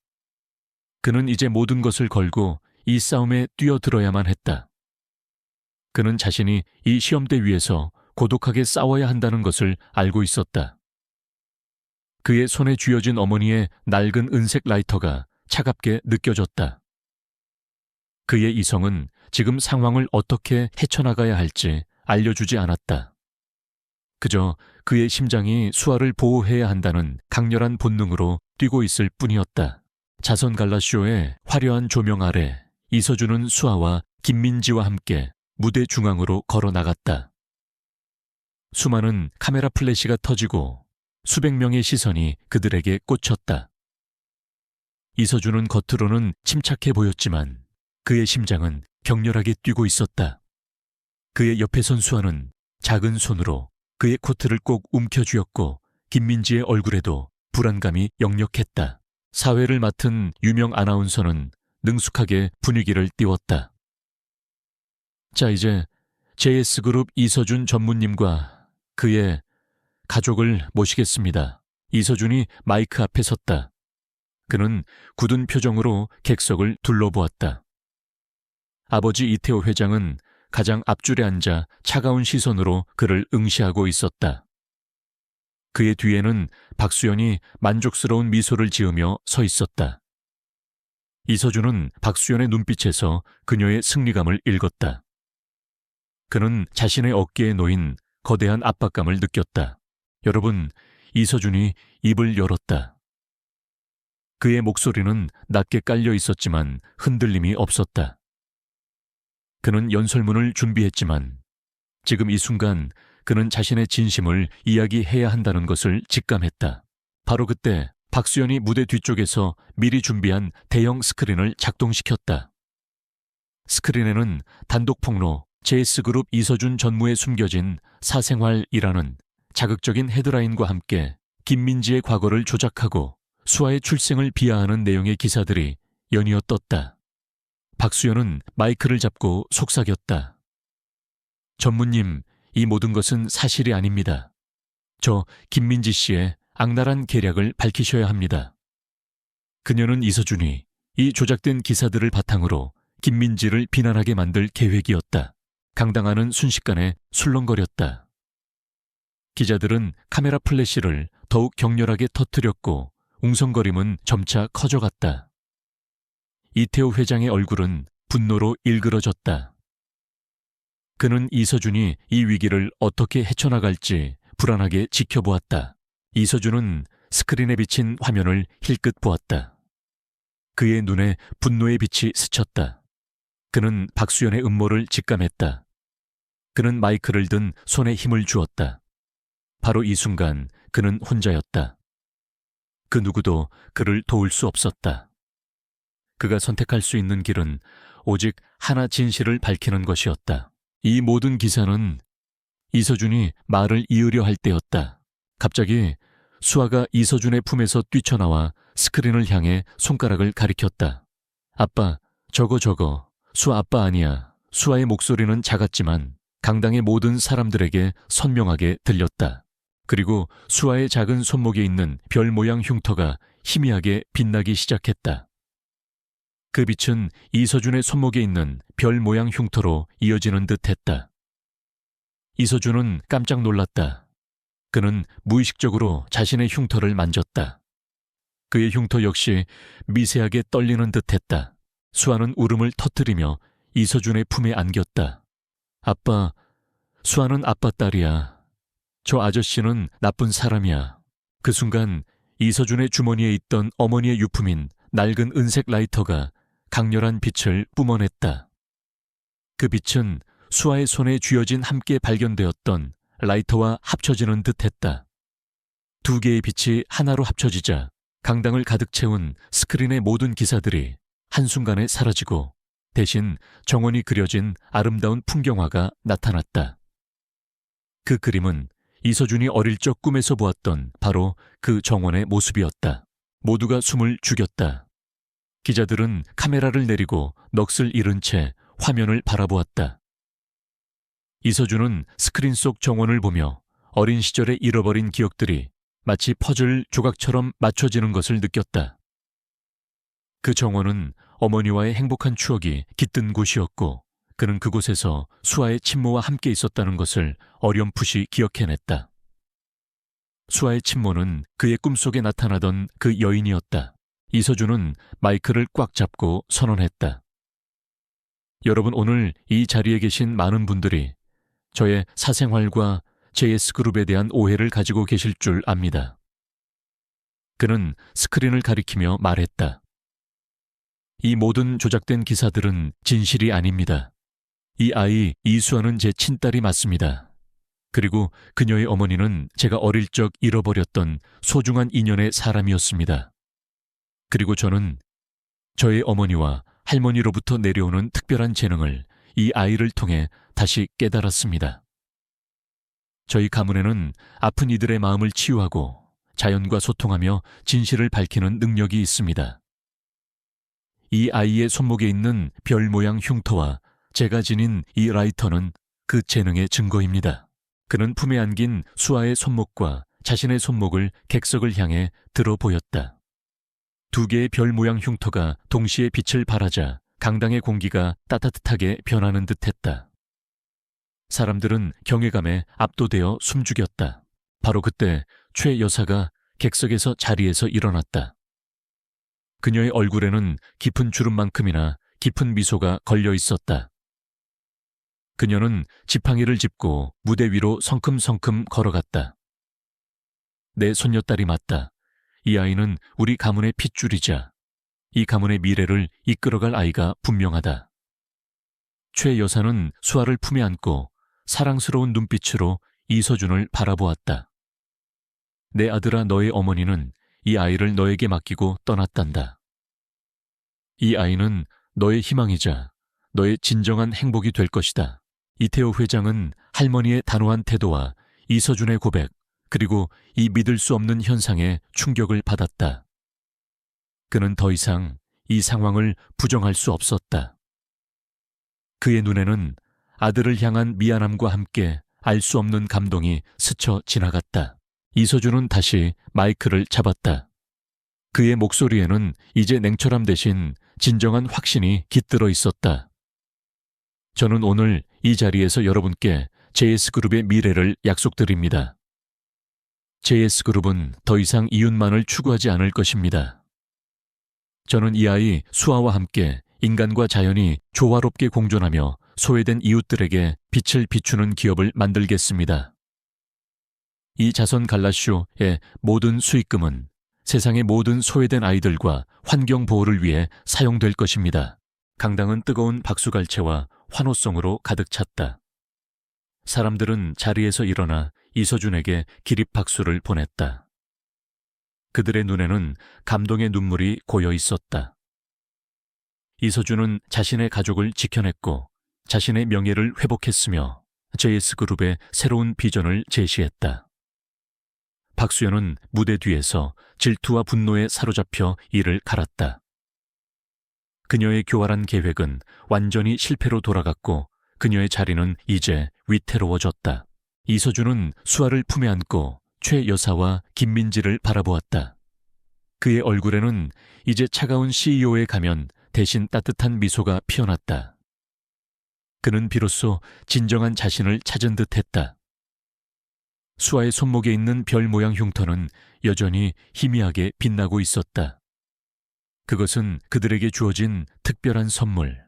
Speaker 1: 그는 이제 모든 것을 걸고 이 싸움에 뛰어들어야만 했다. 그는 자신이 이 시험대 위에서 고독하게 싸워야 한다는 것을 알고 있었다. 그의 손에 쥐어진 어머니의 낡은 은색 라이터가 차갑게 느껴졌다. 그의 이성은 지금 상황을 어떻게 헤쳐나가야 할지 알려주지 않았다. 그저 그의 심장이 수아를 보호해야 한다는 강렬한 본능으로 뛰고 있을 뿐이었다. 자선 갈라쇼의 화려한 조명 아래 이서준은 수아와 김민지와 함께 무대 중앙으로 걸어 나갔다. 수많은 카메라 플래시가 터지고 수백 명의 시선이 그들에게 꽂혔다. 이서준은 겉으로는 침착해 보였지만 그의 심장은 격렬하게 뛰고 있었다. 그의 옆에 선 수아는 작은 손으로 그의 코트를 꼭 움켜쥐었고 김민지의 얼굴에도 불안감이 역력했다. 사회를 맡은 유명 아나운서는 능숙하게 분위기를 띄웠다. 자, 이제 JS그룹 이서준 전무님과 그의 가족을 모시겠습니다. 이서준이 마이크 앞에 섰다. 그는 굳은 표정으로 객석을 둘러보았다. 아버지 이태호 회장은 가장 앞줄에 앉아 차가운 시선으로 그를 응시하고 있었다. 그의 뒤에는 박수연이 만족스러운 미소를 지으며 서 있었다. 이서준은 박수연의 눈빛에서 그녀의 승리감을 읽었다. 그는 자신의 어깨에 놓인 거대한 압박감을 느꼈다. 여러분, 이서준이 입을 열었다. 그의 목소리는 낮게 깔려 있었지만 흔들림이 없었다. 그는 연설문을 준비했지만 지금 이 순간 그는 자신의 진심을 이야기해야 한다는 것을 직감했다. 바로 그때 박수연이 무대 뒤쪽에서 미리 준비한 대형 스크린을 작동시켰다. 스크린에는 단독 폭로 JS그룹 이서준 전무에 숨겨진 사생활이라는 자극적인 헤드라인과 함께 김민지의 과거를 조작하고 수아의 출생을 비하하는 내용의 기사들이 연이어 떴다. 박수연은 마이크를 잡고 속삭였다. 전무님, 이 모든 것은 사실이 아닙니다. 저 김민지 씨의 악랄한 계략을 밝히셔야 합니다. 그녀는 이서준이 이 조작된 기사들을 바탕으로 김민지를 비난하게 만들 계획이었다. 강당하는 순식간에 술렁거렸다. 기자들은 카메라 플래시를 더욱 격렬하게 터뜨렸고 웅성거림은 점차 커져갔다. 이태호 회장의 얼굴은 분노로 일그러졌다. 그는 이서준이 이 위기를 어떻게 헤쳐나갈지 불안하게 지켜보았다. 이서준은 스크린에 비친 화면을 힐끗 보았다. 그의 눈에 분노의 빛이 스쳤다. 그는 박수연의 음모를 직감했다. 그는 마이크를 든 손에 힘을 주었다. 바로 이 순간 그는 혼자였다. 그 누구도 그를 도울 수 없었다. 그가 선택할 수 있는 길은 오직 하나 진실을 밝히는 것이었다. 이 모든 기사는 이서준이 말을 이으려 할 때였다. 갑자기 수아가 이서준의 품에서 뛰쳐나와 스크린을 향해 손가락을 가리켰다. 아빠, 저거. 수아 아빠 아니야. 수아의 목소리는 작았지만 강당의 모든 사람들에게 선명하게 들렸다. 그리고 수아의 작은 손목에 있는 별 모양 흉터가 희미하게 빛나기 시작했다. 그 빛은 이서준의 손목에 있는 별 모양 흉터로 이어지는 듯했다. 이서준은 깜짝 놀랐다. 그는 무의식적으로 자신의 흉터를 만졌다. 그의 흉터 역시 미세하게 떨리는 듯했다. 수아는 울음을 터뜨리며 이서준의 품에 안겼다. 아빠, 수아는 아빠 딸이야. 저 아저씨는 나쁜 사람이야. 그 순간 이서준의 주머니에 있던 어머니의 유품인 낡은 은색 라이터가 강렬한 빛을 뿜어냈다. 그 빛은 수아의 손에 쥐어진 함께 발견되었던 라이터와 합쳐지는 듯했다. 두 개의 빛이 하나로 합쳐지자 강당을 가득 채운 스크린의 모든 기사들이 한순간에 사라지고 대신 정원이 그려진 아름다운 풍경화가 나타났다. 그 그림은 이서준이 어릴 적 꿈에서 보았던 바로 그 정원의 모습이었다. 모두가 숨을 죽였다. 기자들은 카메라를 내리고 넋을 잃은 채 화면을 바라보았다. 이서준은 스크린 속 정원을 보며 어린 시절에 잃어버린 기억들이 마치 퍼즐 조각처럼 맞춰지는 것을 느꼈다. 그 정원은 어머니와의 행복한 추억이 깃든 곳이었고 그는 그곳에서 수아의 친모와 함께 있었다는 것을 어렴풋이 기억해냈다. 수아의 친모는 그의 꿈속에 나타나던 그 여인이었다. 이서준은 마이크를 꽉 잡고 선언했다. 여러분, 오늘 이 자리에 계신 많은 분들이 저의 사생활과 JS그룹에 대한 오해를 가지고 계실 줄 압니다. 그는 스크린을 가리키며 말했다. 이 모든 조작된 기사들은 진실이 아닙니다. 이 아이 이수아는 제 친딸이 맞습니다. 그리고 그녀의 어머니는 제가 어릴 적 잃어버렸던 소중한 인연의 사람이었습니다. 그리고 저는 저의 어머니와 할머니로부터 내려오는 특별한 재능을 이 아이를 통해 다시 깨달았습니다. 저희 가문에는 아픈 이들의 마음을 치유하고 자연과 소통하며 진실을 밝히는 능력이 있습니다. 이 아이의 손목에 있는 별 모양 흉터와 제가 지닌 이 라이터는 그 재능의 증거입니다. 그는 품에 안긴 수아의 손목과 자신의 손목을 객석을 향해 들어 보였다. 두 개의 별 모양 흉터가 동시에 빛을 발하자 강당의 공기가 따뜻하게 변하는 듯했다. 사람들은 경외감에 압도되어 숨죽였다. 바로 그때 최 여사가 객석에서 자리에서 일어났다. 그녀의 얼굴에는 깊은 주름만큼이나 깊은 미소가 걸려 있었다. 그녀는 지팡이를 짚고 무대 위로 성큼성큼 걸어갔다. 내 손녀딸이 맞다. 이 아이는 우리 가문의 핏줄이자 이 가문의 미래를 이끌어갈 아이가 분명하다. 최 여사는 수아를 품에 안고 사랑스러운 눈빛으로 이서준을 바라보았다. 내 아들아, 너의 어머니는 이 아이를 너에게 맡기고 떠났단다. 이 아이는 너의 희망이자 너의 진정한 행복이 될 것이다. 이태호 회장은 할머니의 단호한 태도와 이서준의 고백, 그리고 이 믿을 수 없는 현상에 충격을 받았다. 그는 더 이상 이 상황을 부정할 수 없었다. 그의 눈에는 아들을 향한 미안함과 함께 알 수 없는 감동이 스쳐 지나갔다. 이서준은 다시 마이크를 잡았다. 그의 목소리에는 이제 냉철함 대신 진정한 확신이 깃들어 있었다. 저는 오늘 이 자리에서 여러분께 JS그룹의 미래를 약속드립니다. JS그룹은 더 이상 이윤만을 추구하지 않을 것입니다. 저는 이 아이 수아와 함께 인간과 자연이 조화롭게 공존하며 소외된 이웃들에게 빛을 비추는 기업을 만들겠습니다. 이 자선 갈라쇼의 모든 수익금은 세상의 모든 소외된 아이들과 환경 보호를 위해 사용될 것입니다. 강당은 뜨거운 박수갈채와 환호성으로 가득 찼다. 사람들은 자리에서 일어나 이서준에게 기립박수를 보냈다. 그들의 눈에는 감동의 눈물이 고여 있었다. 이서준은 자신의 가족을 지켜냈고 자신의 명예를 회복했으며 JS그룹의 새로운 비전을 제시했다. 박수연은 무대 뒤에서 질투와 분노에 사로잡혀 이를 갈았다. 그녀의 교활한 계획은 완전히 실패로 돌아갔고 그녀의 자리는 이제 위태로워졌다. 이서준은 수아를 품에 안고 최 여사와 김민지를 바라보았다. 그의 얼굴에는 이제 차가운 CEO의 가면 대신 따뜻한 미소가 피어났다. 그는 비로소 진정한 자신을 찾은 듯했다. 수아의 손목에 있는 별 모양 흉터는 여전히 희미하게 빛나고 있었다. 그것은 그들에게 주어진 특별한 선물,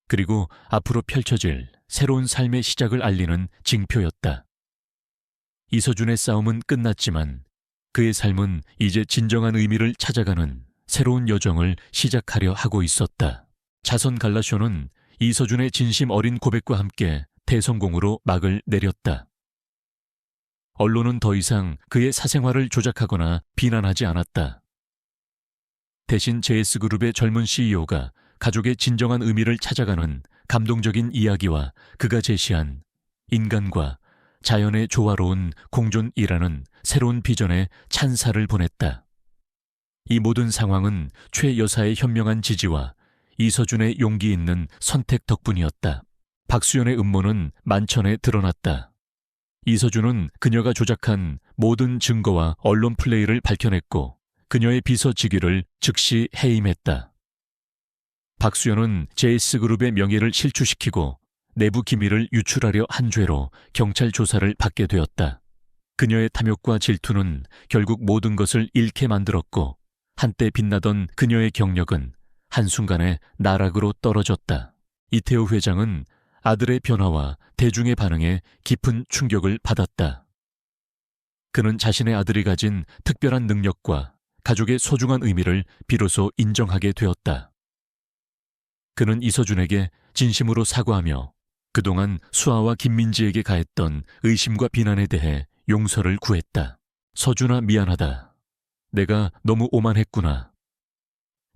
Speaker 1: 그리고 앞으로 펼쳐질 새로운 삶의 시작을 알리는 징표였다. 이서준의 싸움은 끝났지만 그의 삶은 이제 진정한 의미를 찾아가는 새로운 여정을 시작하려 하고 있었다. 자선 갈라쇼는 이서준의 진심 어린 고백과 함께 대성공으로 막을 내렸다. 언론은 더 이상 그의 사생활을 조작하거나 비난하지 않았다. 대신 JS그룹의 젊은 CEO가 가족의 진정한 의미를 찾아가는 감동적인 이야기와 그가 제시한 인간과 자연의 조화로운 공존이라는 새로운 비전에 찬사를 보냈다. 이 모든 상황은 최 여사의 현명한 지지와 이서준의 용기 있는 선택 덕분이었다. 박수연의 음모는 만천에 드러났다. 이서준은 그녀가 조작한 모든 증거와 언론 플레이를 밝혀냈고 그녀의 비서 직위를 즉시 해임했다. 박수연은 JS그룹의 명예를 실추시키고 내부 기밀을 유출하려 한 죄로 경찰 조사를 받게 되었다. 그녀의 탐욕과 질투는 결국 모든 것을 잃게 만들었고 한때 빛나던 그녀의 경력은 한순간에 나락으로 떨어졌다. 이태호 회장은 아들의 변화와 대중의 반응에 깊은 충격을 받았다. 그는 자신의 아들이 가진 특별한 능력과 가족의 소중한 의미를 비로소 인정하게 되었다. 그는 이서준에게 진심으로 사과하며 그동안 수아와 김민지에게 가했던 의심과 비난에 대해 용서를 구했다. 서준아, 미안하다. 내가 너무 오만했구나.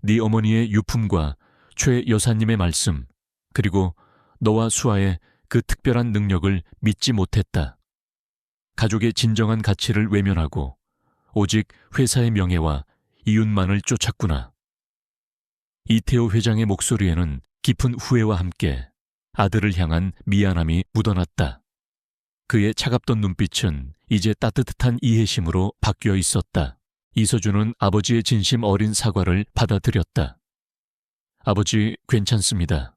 Speaker 1: 네 어머니의 유품과 최 여사님의 말씀, 그리고 너와 수아의 그 특별한 능력을 믿지 못했다. 가족의 진정한 가치를 외면하고 오직 회사의 명예와 이윤만을 쫓았구나. 이태호 회장의 목소리에는 깊은 후회와 함께 아들을 향한 미안함이 묻어났다. 그의 차갑던 눈빛은 이제 따뜻한 이해심으로 바뀌어 있었다. 이서준은 아버지의 진심 어린 사과를 받아들였다. 아버지, 괜찮습니다.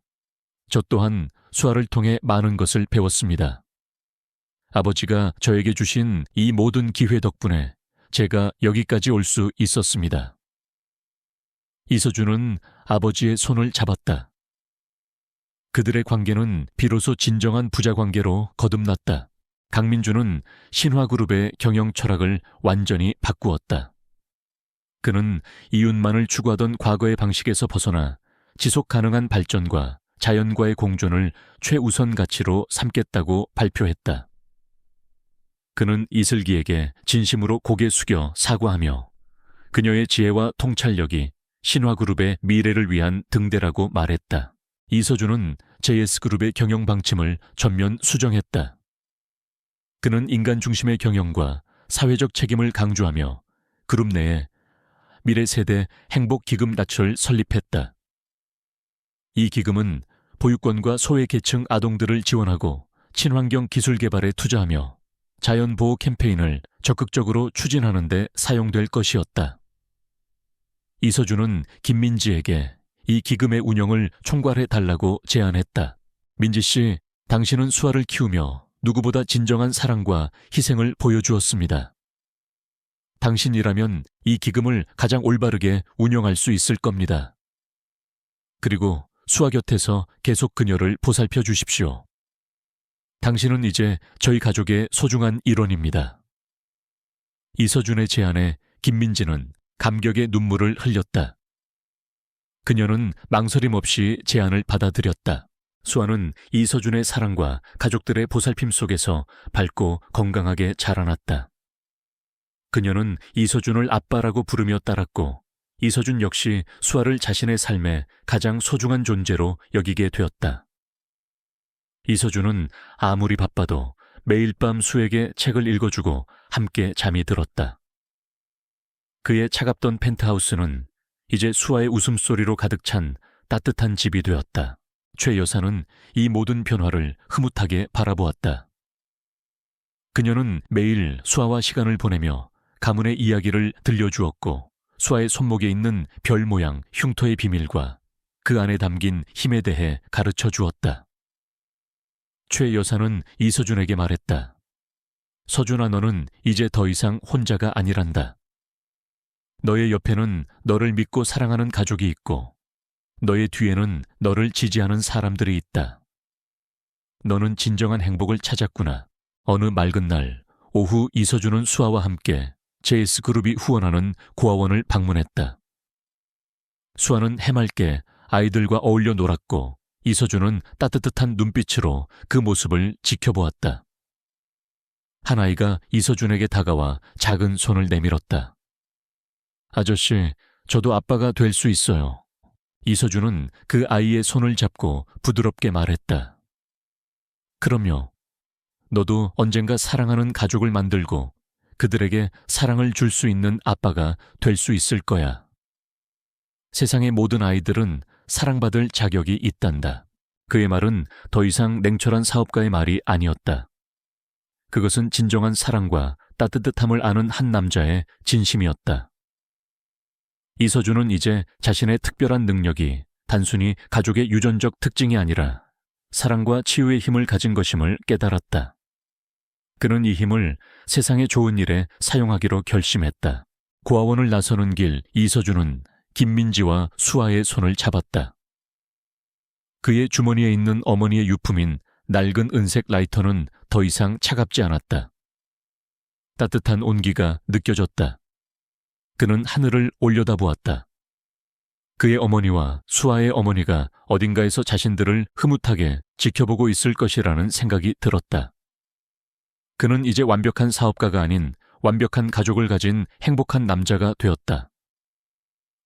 Speaker 1: 저 또한 수아를 통해 많은 것을 배웠습니다. 아버지가 저에게 주신 이 모든 기회 덕분에 제가 여기까지 올 수 있었습니다. 이서준은 아버지의 손을 잡았다. 그들의 관계는 비로소 진정한 부자 관계로 거듭났다. 강민주는 신화그룹의 경영 철학을 완전히 바꾸었다. 그는 이윤만을 추구하던 과거의 방식에서 벗어나 지속 가능한 발전과 자연과의 공존을 최우선 가치로 삼겠다고 발표했다. 그는 이슬기에게 진심으로 고개 숙여 사과하며 그녀의 지혜와 통찰력이 신화그룹의 미래를 위한 등대라고 말했다. 이서준은 JS그룹의 경영 방침을 전면 수정했다. 그는 인간 중심의 경영과 사회적 책임을 강조하며 그룹 내에 미래 세대 행복기금 낯을 설립했다. 이 기금은 보육권과 소외계층 아동들을 지원하고 친환경 기술 개발에 투자하며 자연보호 캠페인을 적극적으로 추진하는 데 사용될 것이었다. 이서준은 김민지에게 이 기금의 운영을 총괄해달라고 제안했다. 민지 씨, 당신은 수아를 키우며 누구보다 진정한 사랑과 희생을 보여주었습니다. 당신이라면 이 기금을 가장 올바르게 운영할 수 있을 겁니다. 그리고 수아 곁에서 계속 그녀를 보살펴 주십시오. 당신은 이제 저희 가족의 소중한 일원입니다. 이서준의 제안에 김민지는 감격의 눈물을 흘렸다. 그녀는 망설임 없이 제안을 받아들였다. 수아는 이서준의 사랑과 가족들의 보살핌 속에서 밝고 건강하게 자라났다. 그녀는 이서준을 아빠라고 부르며 따랐고 이서준 역시 수아를 자신의 삶의 가장 소중한 존재로 여기게 되었다. 이서준은 아무리 바빠도 매일 밤 수에게 책을 읽어주고 함께 잠이 들었다. 그의 차갑던 펜트하우스는 이제 수아의 웃음소리로 가득 찬 따뜻한 집이 되었다. 최 여사는 이 모든 변화를 흐뭇하게 바라보았다. 그녀는 매일 수아와 시간을 보내며 가문의 이야기를 들려주었고 수아의 손목에 있는 별 모양 흉터의 비밀과 그 안에 담긴 힘에 대해 가르쳐 주었다. 최 여사는 이서준에게 말했다. 서준아, 너는 이제 더 이상 혼자가 아니란다. 너의 옆에는 너를 믿고 사랑하는 가족이 있고 너의 뒤에는 너를 지지하는 사람들이 있다. 너는 진정한 행복을 찾았구나. 어느 맑은 날 오후 이서준은 수아와 함께 JS그룹이 후원하는 고아원을 방문했다. 수아는 해맑게 아이들과 어울려 놀았고 이서준은 따뜻한 눈빛으로 그 모습을 지켜보았다. 한 아이가 이서준에게 다가와 작은 손을 내밀었다. 아저씨, 저도 아빠가 될 수 있어요. 이서준은 그 아이의 손을 잡고 부드럽게 말했다. 그럼요. 너도 언젠가 사랑하는 가족을 만들고 그들에게 사랑을 줄 수 있는 아빠가 될 수 있을 거야. 세상의 모든 아이들은 사랑받을 자격이 있단다. 그의 말은 더 이상 냉철한 사업가의 말이 아니었다. 그것은 진정한 사랑과 따뜻함을 아는 한 남자의 진심이었다. 이서준은 이제 자신의 특별한 능력이 단순히 가족의 유전적 특징이 아니라 사랑과 치유의 힘을 가진 것임을 깨달았다. 그는 이 힘을 세상의 좋은 일에 사용하기로 결심했다. 고아원을 나서는 길 이서준은 김민지와 수아의 손을 잡았다. 그의 주머니에 있는 어머니의 유품인 낡은 은색 라이터는 더 이상 차갑지 않았다. 따뜻한 온기가 느껴졌다. 그는 하늘을 올려다보았다. 그의 어머니와 수아의 어머니가 어딘가에서 자신들을 흐뭇하게 지켜보고 있을 것이라는 생각이 들었다. 그는 이제 완벽한 사업가가 아닌 완벽한 가족을 가진 행복한 남자가 되었다.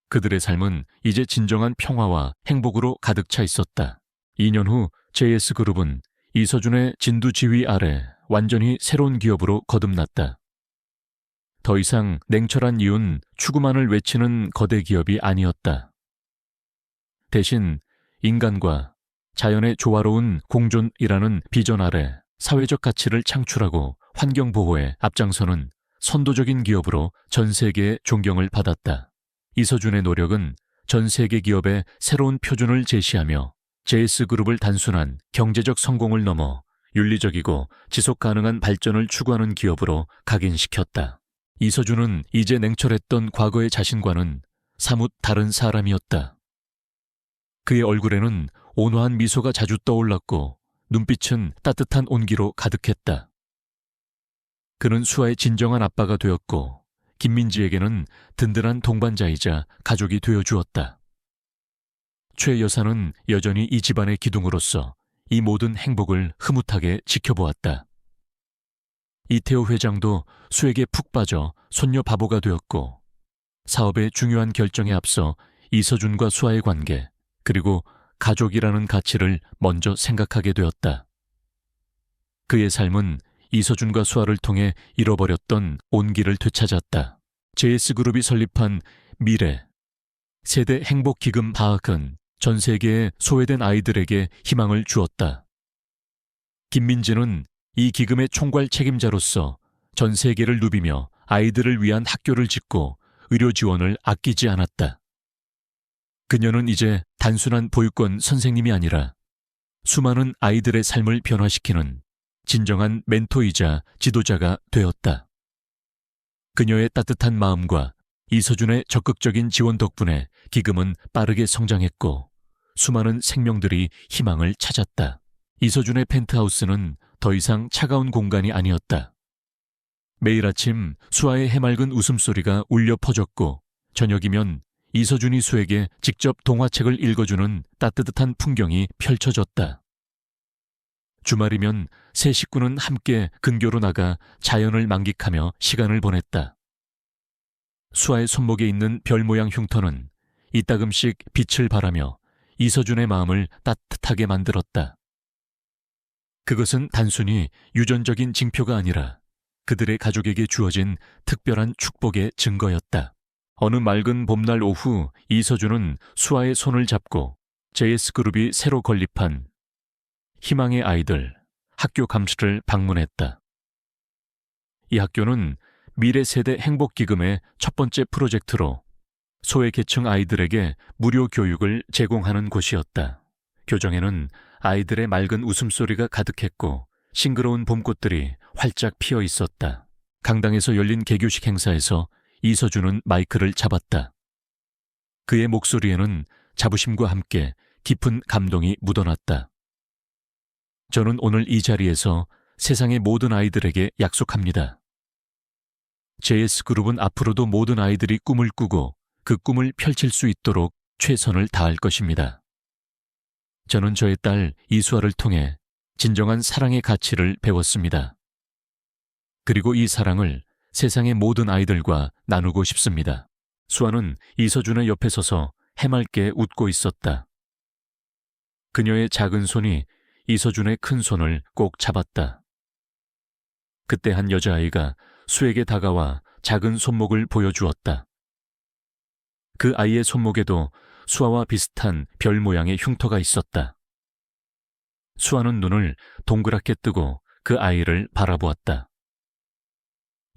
Speaker 1: 그들의 삶은 이제 진정한 평화와 행복으로 가득 차 있었다. 2년 후 JS그룹은 이서준의 진두지휘 아래 완전히 새로운 기업으로 거듭났다. 더 이상 냉철한 이윤, 추구만을 외치는 거대 기업이 아니었다. 대신 인간과 자연의 조화로운 공존이라는 비전 아래 사회적 가치를 창출하고 환경보호에 앞장서는 선도적인 기업으로 전 세계의 존경을 받았다. 이서준의 노력은 전 세계 기업의 새로운 표준을 제시하며 JS그룹을 단순한 경제적 성공을 넘어 윤리적이고 지속 가능한 발전을 추구하는 기업으로 각인시켰다. 이서준은 이제 냉철했던 과거의 자신과는 사뭇 다른 사람이었다. 그의 얼굴에는 온화한 미소가 자주 떠올랐고 눈빛은 따뜻한 온기로 가득했다. 그는 수아의 진정한 아빠가 되었고 김민지에게는 든든한 동반자이자 가족이 되어주었다. 최 여사는 여전히 이 집안의 기둥으로서 이 모든 행복을 흐뭇하게 지켜보았다. 이태호 회장도 수에게 푹 빠져 손녀 바보가 되었고 사업의 중요한 결정에 앞서 이서준과 수아의 관계 그리고 가족이라는 가치를 먼저 생각하게 되었다. 그의 삶은 이서준과 수아를 통해 잃어버렸던 온기를 되찾았다. JS그룹이 설립한 미래 세대 행복기금 파악은 전 세계의 소외된 아이들에게 희망을 주었다. 김민지는 이 기금의 총괄 책임자로서 전 세계를 누비며 아이들을 위한 학교를 짓고 의료 지원을 아끼지 않았다. 그녀는 이제 단순한 보육원 선생님이 아니라 수많은 아이들의 삶을 변화시키는 진정한 멘토이자 지도자가 되었다. 그녀의 따뜻한 마음과 이서준의 적극적인 지원 덕분에 기금은 빠르게 성장했고 수많은 생명들이 희망을 찾았다. 이서준의 펜트하우스는 더 이상 차가운 공간이 아니었다. 매일 아침 수아의 해맑은 웃음소리가 울려 퍼졌고 저녁이면 이서준이 수에게 직접 동화책을 읽어주는 따뜻한 풍경이 펼쳐졌다. 주말이면 세 식구는 함께 근교로 나가 자연을 만끽하며 시간을 보냈다. 수아의 손목에 있는 별 모양 흉터는 이따금씩 빛을 발하며 이서준의 마음을 따뜻하게 만들었다. 그것은 단순히 유전적인 징표가 아니라 그들의 가족에게 주어진 특별한 축복의 증거였다. 어느 맑은 봄날 오후 이서준은 수아의 손을 잡고 JS그룹이 새로 건립한 희망의 아이들 학교 감시를 방문했다. 이 학교는 미래세대 행복기금의 첫 번째 프로젝트로 소외계층 아이들에게 무료 교육을 제공하는 곳이었다. 교정에는 아이들의 맑은 웃음소리가 가득했고 싱그러운 봄꽃들이 활짝 피어 있었다. 강당에서 열린 개교식 행사에서 이서준은 마이크를 잡았다. 그의 목소리에는 자부심과 함께 깊은 감동이 묻어났다. 저는 오늘 이 자리에서 세상의 모든 아이들에게 약속합니다. JS그룹은 앞으로도 모든 아이들이 꿈을 꾸고 그 꿈을 펼칠 수 있도록 최선을 다할 것입니다. 저는 저의 딸 이수아를 통해 진정한 사랑의 가치를 배웠습니다. 그리고 이 사랑을 세상의 모든 아이들과 나누고 싶습니다. 수아는 이서준의 옆에 서서 해맑게 웃고 있었다. 그녀의 작은 손이 이서준의 큰 손을 꼭 잡았다. 그때 한 여자아이가 수에게 다가와 작은 손목을 보여주었다. 그 아이의 손목에도 수아와 비슷한 별 모양의 흉터가 있었다. 수아는 눈을 동그랗게 뜨고 그 아이를 바라보았다.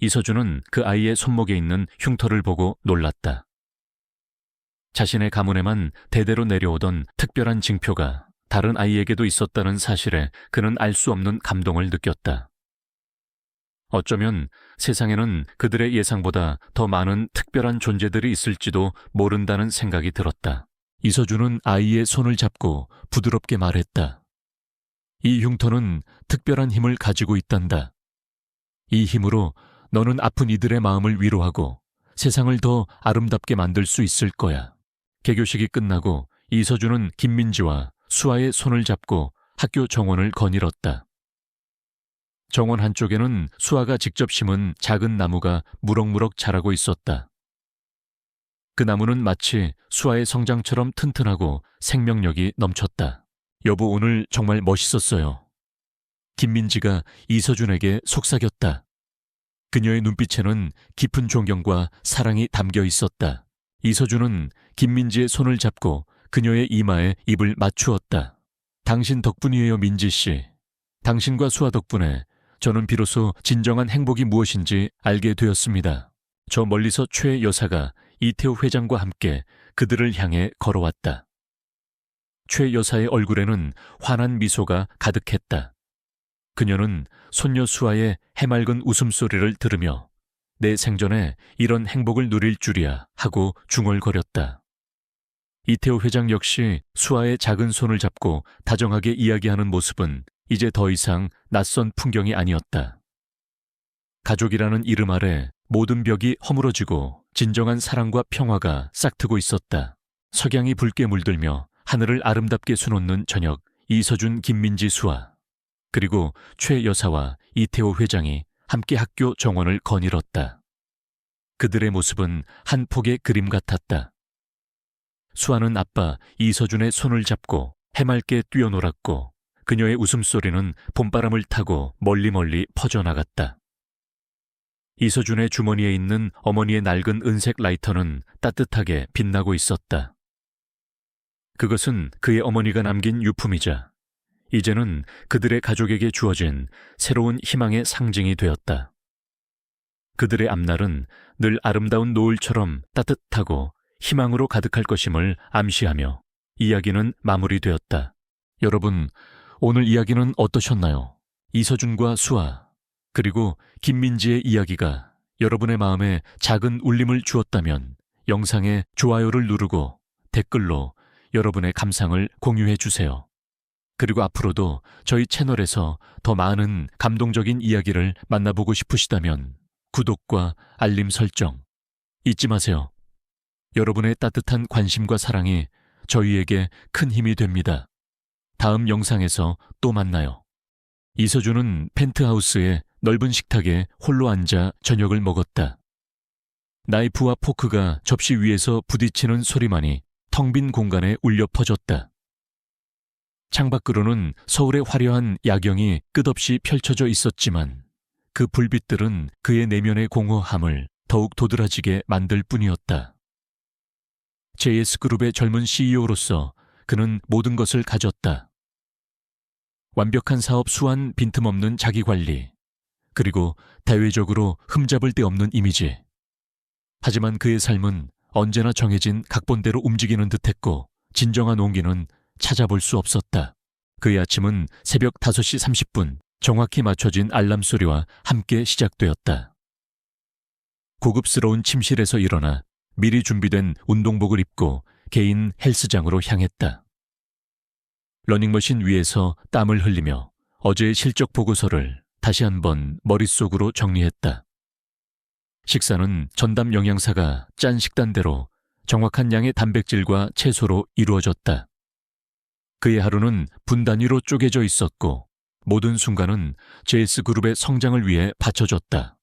Speaker 1: 이서준은 그 아이의 손목에 있는 흉터를 보고 놀랐다. 자신의 가문에만 대대로 내려오던 특별한 징표가 다른 아이에게도 있었다는 사실에 그는 알 수 없는 감동을 느꼈다. 어쩌면 세상에는 그들의 예상보다 더 많은 특별한 존재들이 있을지도 모른다는 생각이 들었다. 이서준은 아이의 손을 잡고 부드럽게 말했다. 이 흉터는 특별한 힘을 가지고 있단다. 이 힘으로 너는 아픈 이들의 마음을 위로하고 세상을 더 아름답게 만들 수 있을 거야. 개교식이 끝나고 이서준은 김민지와 수아의 손을 잡고 학교 정원을 거닐었다. 정원 한쪽에는 수아가 직접 심은 작은 나무가 무럭무럭 자라고 있었다. 그 나무는 마치 수아의 성장처럼 튼튼하고 생명력이 넘쳤다. 여보, 오늘 정말 멋있었어요. 김민지가 이서준에게 속삭였다. 그녀의 눈빛에는 깊은 존경과 사랑이 담겨 있었다. 이서준은 김민지의 손을 잡고 그녀의 이마에 입을 맞추었다. 당신 덕분이에요, 민지 씨. 당신과 수아 덕분에 저는 비로소 진정한 행복이 무엇인지 알게 되었습니다. 저 멀리서 최 여사가 이태호 회장과 함께 그들을 향해 걸어왔다. 최 여사의 얼굴에는 환한 미소가 가득했다. 그녀는 손녀 수아의 해맑은 웃음소리를 들으며 내 생전에 이런 행복을 누릴 줄이야 하고 중얼거렸다. 이태호 회장 역시 수아의 작은 손을 잡고 다정하게 이야기하는 모습은 이제 더 이상 낯선 풍경이 아니었다. 가족이라는 이름 아래 모든 벽이 허물어지고 진정한 사랑과 평화가 싹트고 있었다. 석양이 붉게 물들며 하늘을 아름답게 수놓는 저녁, 이서준, 김민지, 수아, 그리고 최 여사와 이태호 회장이 함께 학교 정원을 거닐었다. 그들의 모습은 한 폭의 그림 같았다. 수아는 아빠 이서준의 손을 잡고 해맑게 뛰어놀았고 그녀의 웃음소리는 봄바람을 타고 멀리 퍼져나갔다. 이서준의 주머니에 있는 어머니의 낡은 은색 라이터는 따뜻하게 빛나고 있었다. 그것은 그의 어머니가 남긴 유품이자 이제는 그들의 가족에게 주어진 새로운 희망의 상징이 되었다. 그들의 앞날은 늘 아름다운 노을처럼 따뜻하고 희망으로 가득할 것임을 암시하며 이야기는 마무리되었다. 여러분, 오늘 이야기는 어떠셨나요? 이서준과 수아, 그리고 김민지의 이야기가 여러분의 마음에 작은 울림을 주었다면 영상에 좋아요를 누르고 댓글로 여러분의 감상을 공유해 주세요. 그리고 앞으로도 저희 채널에서 더 많은 감동적인 이야기를 만나보고 싶으시다면 구독과 알림 설정 잊지 마세요. 여러분의 따뜻한 관심과 사랑이 저희에게 큰 힘이 됩니다. 다음 영상에서 또 만나요. 이서준은 펜트하우스의 넓은 식탁에 홀로 앉아 저녁을 먹었다. 나이프와 포크가 접시 위에서 부딪히는 소리만이 텅 빈 공간에 울려 퍼졌다. 창밖으로는 서울의 화려한 야경이 끝없이 펼쳐져 있었지만 그 불빛들은 그의 내면의 공허함을 더욱 도드라지게 만들 뿐이었다. JS그룹의 젊은 CEO로서 그는 모든 것을 가졌다. 완벽한 사업 수완 빈틈없는 자기관리, 그리고 대외적으로 흠잡을 데 없는 이미지. 하지만 그의 삶은 언제나 정해진 각본대로 움직이는 듯했고 진정한 온기는 찾아볼 수 없었다. 그의 아침은 새벽 5시 30분 정확히 맞춰진 알람 소리와 함께 시작되었다. 고급스러운 침실에서 일어나 미리 준비된 운동복을 입고 개인 헬스장으로 향했다. 러닝머신 위에서 땀을 흘리며 어제의 실적 보고서를 다시 한번 머릿속으로 정리했다. 식사는 전담 영양사가 짠 식단대로 정확한 양의 단백질과 채소로 이루어졌다. 그의 하루는 분 단위로 쪼개져 있었고 모든 순간은 JS그룹의 성장을 위해 바쳐졌다.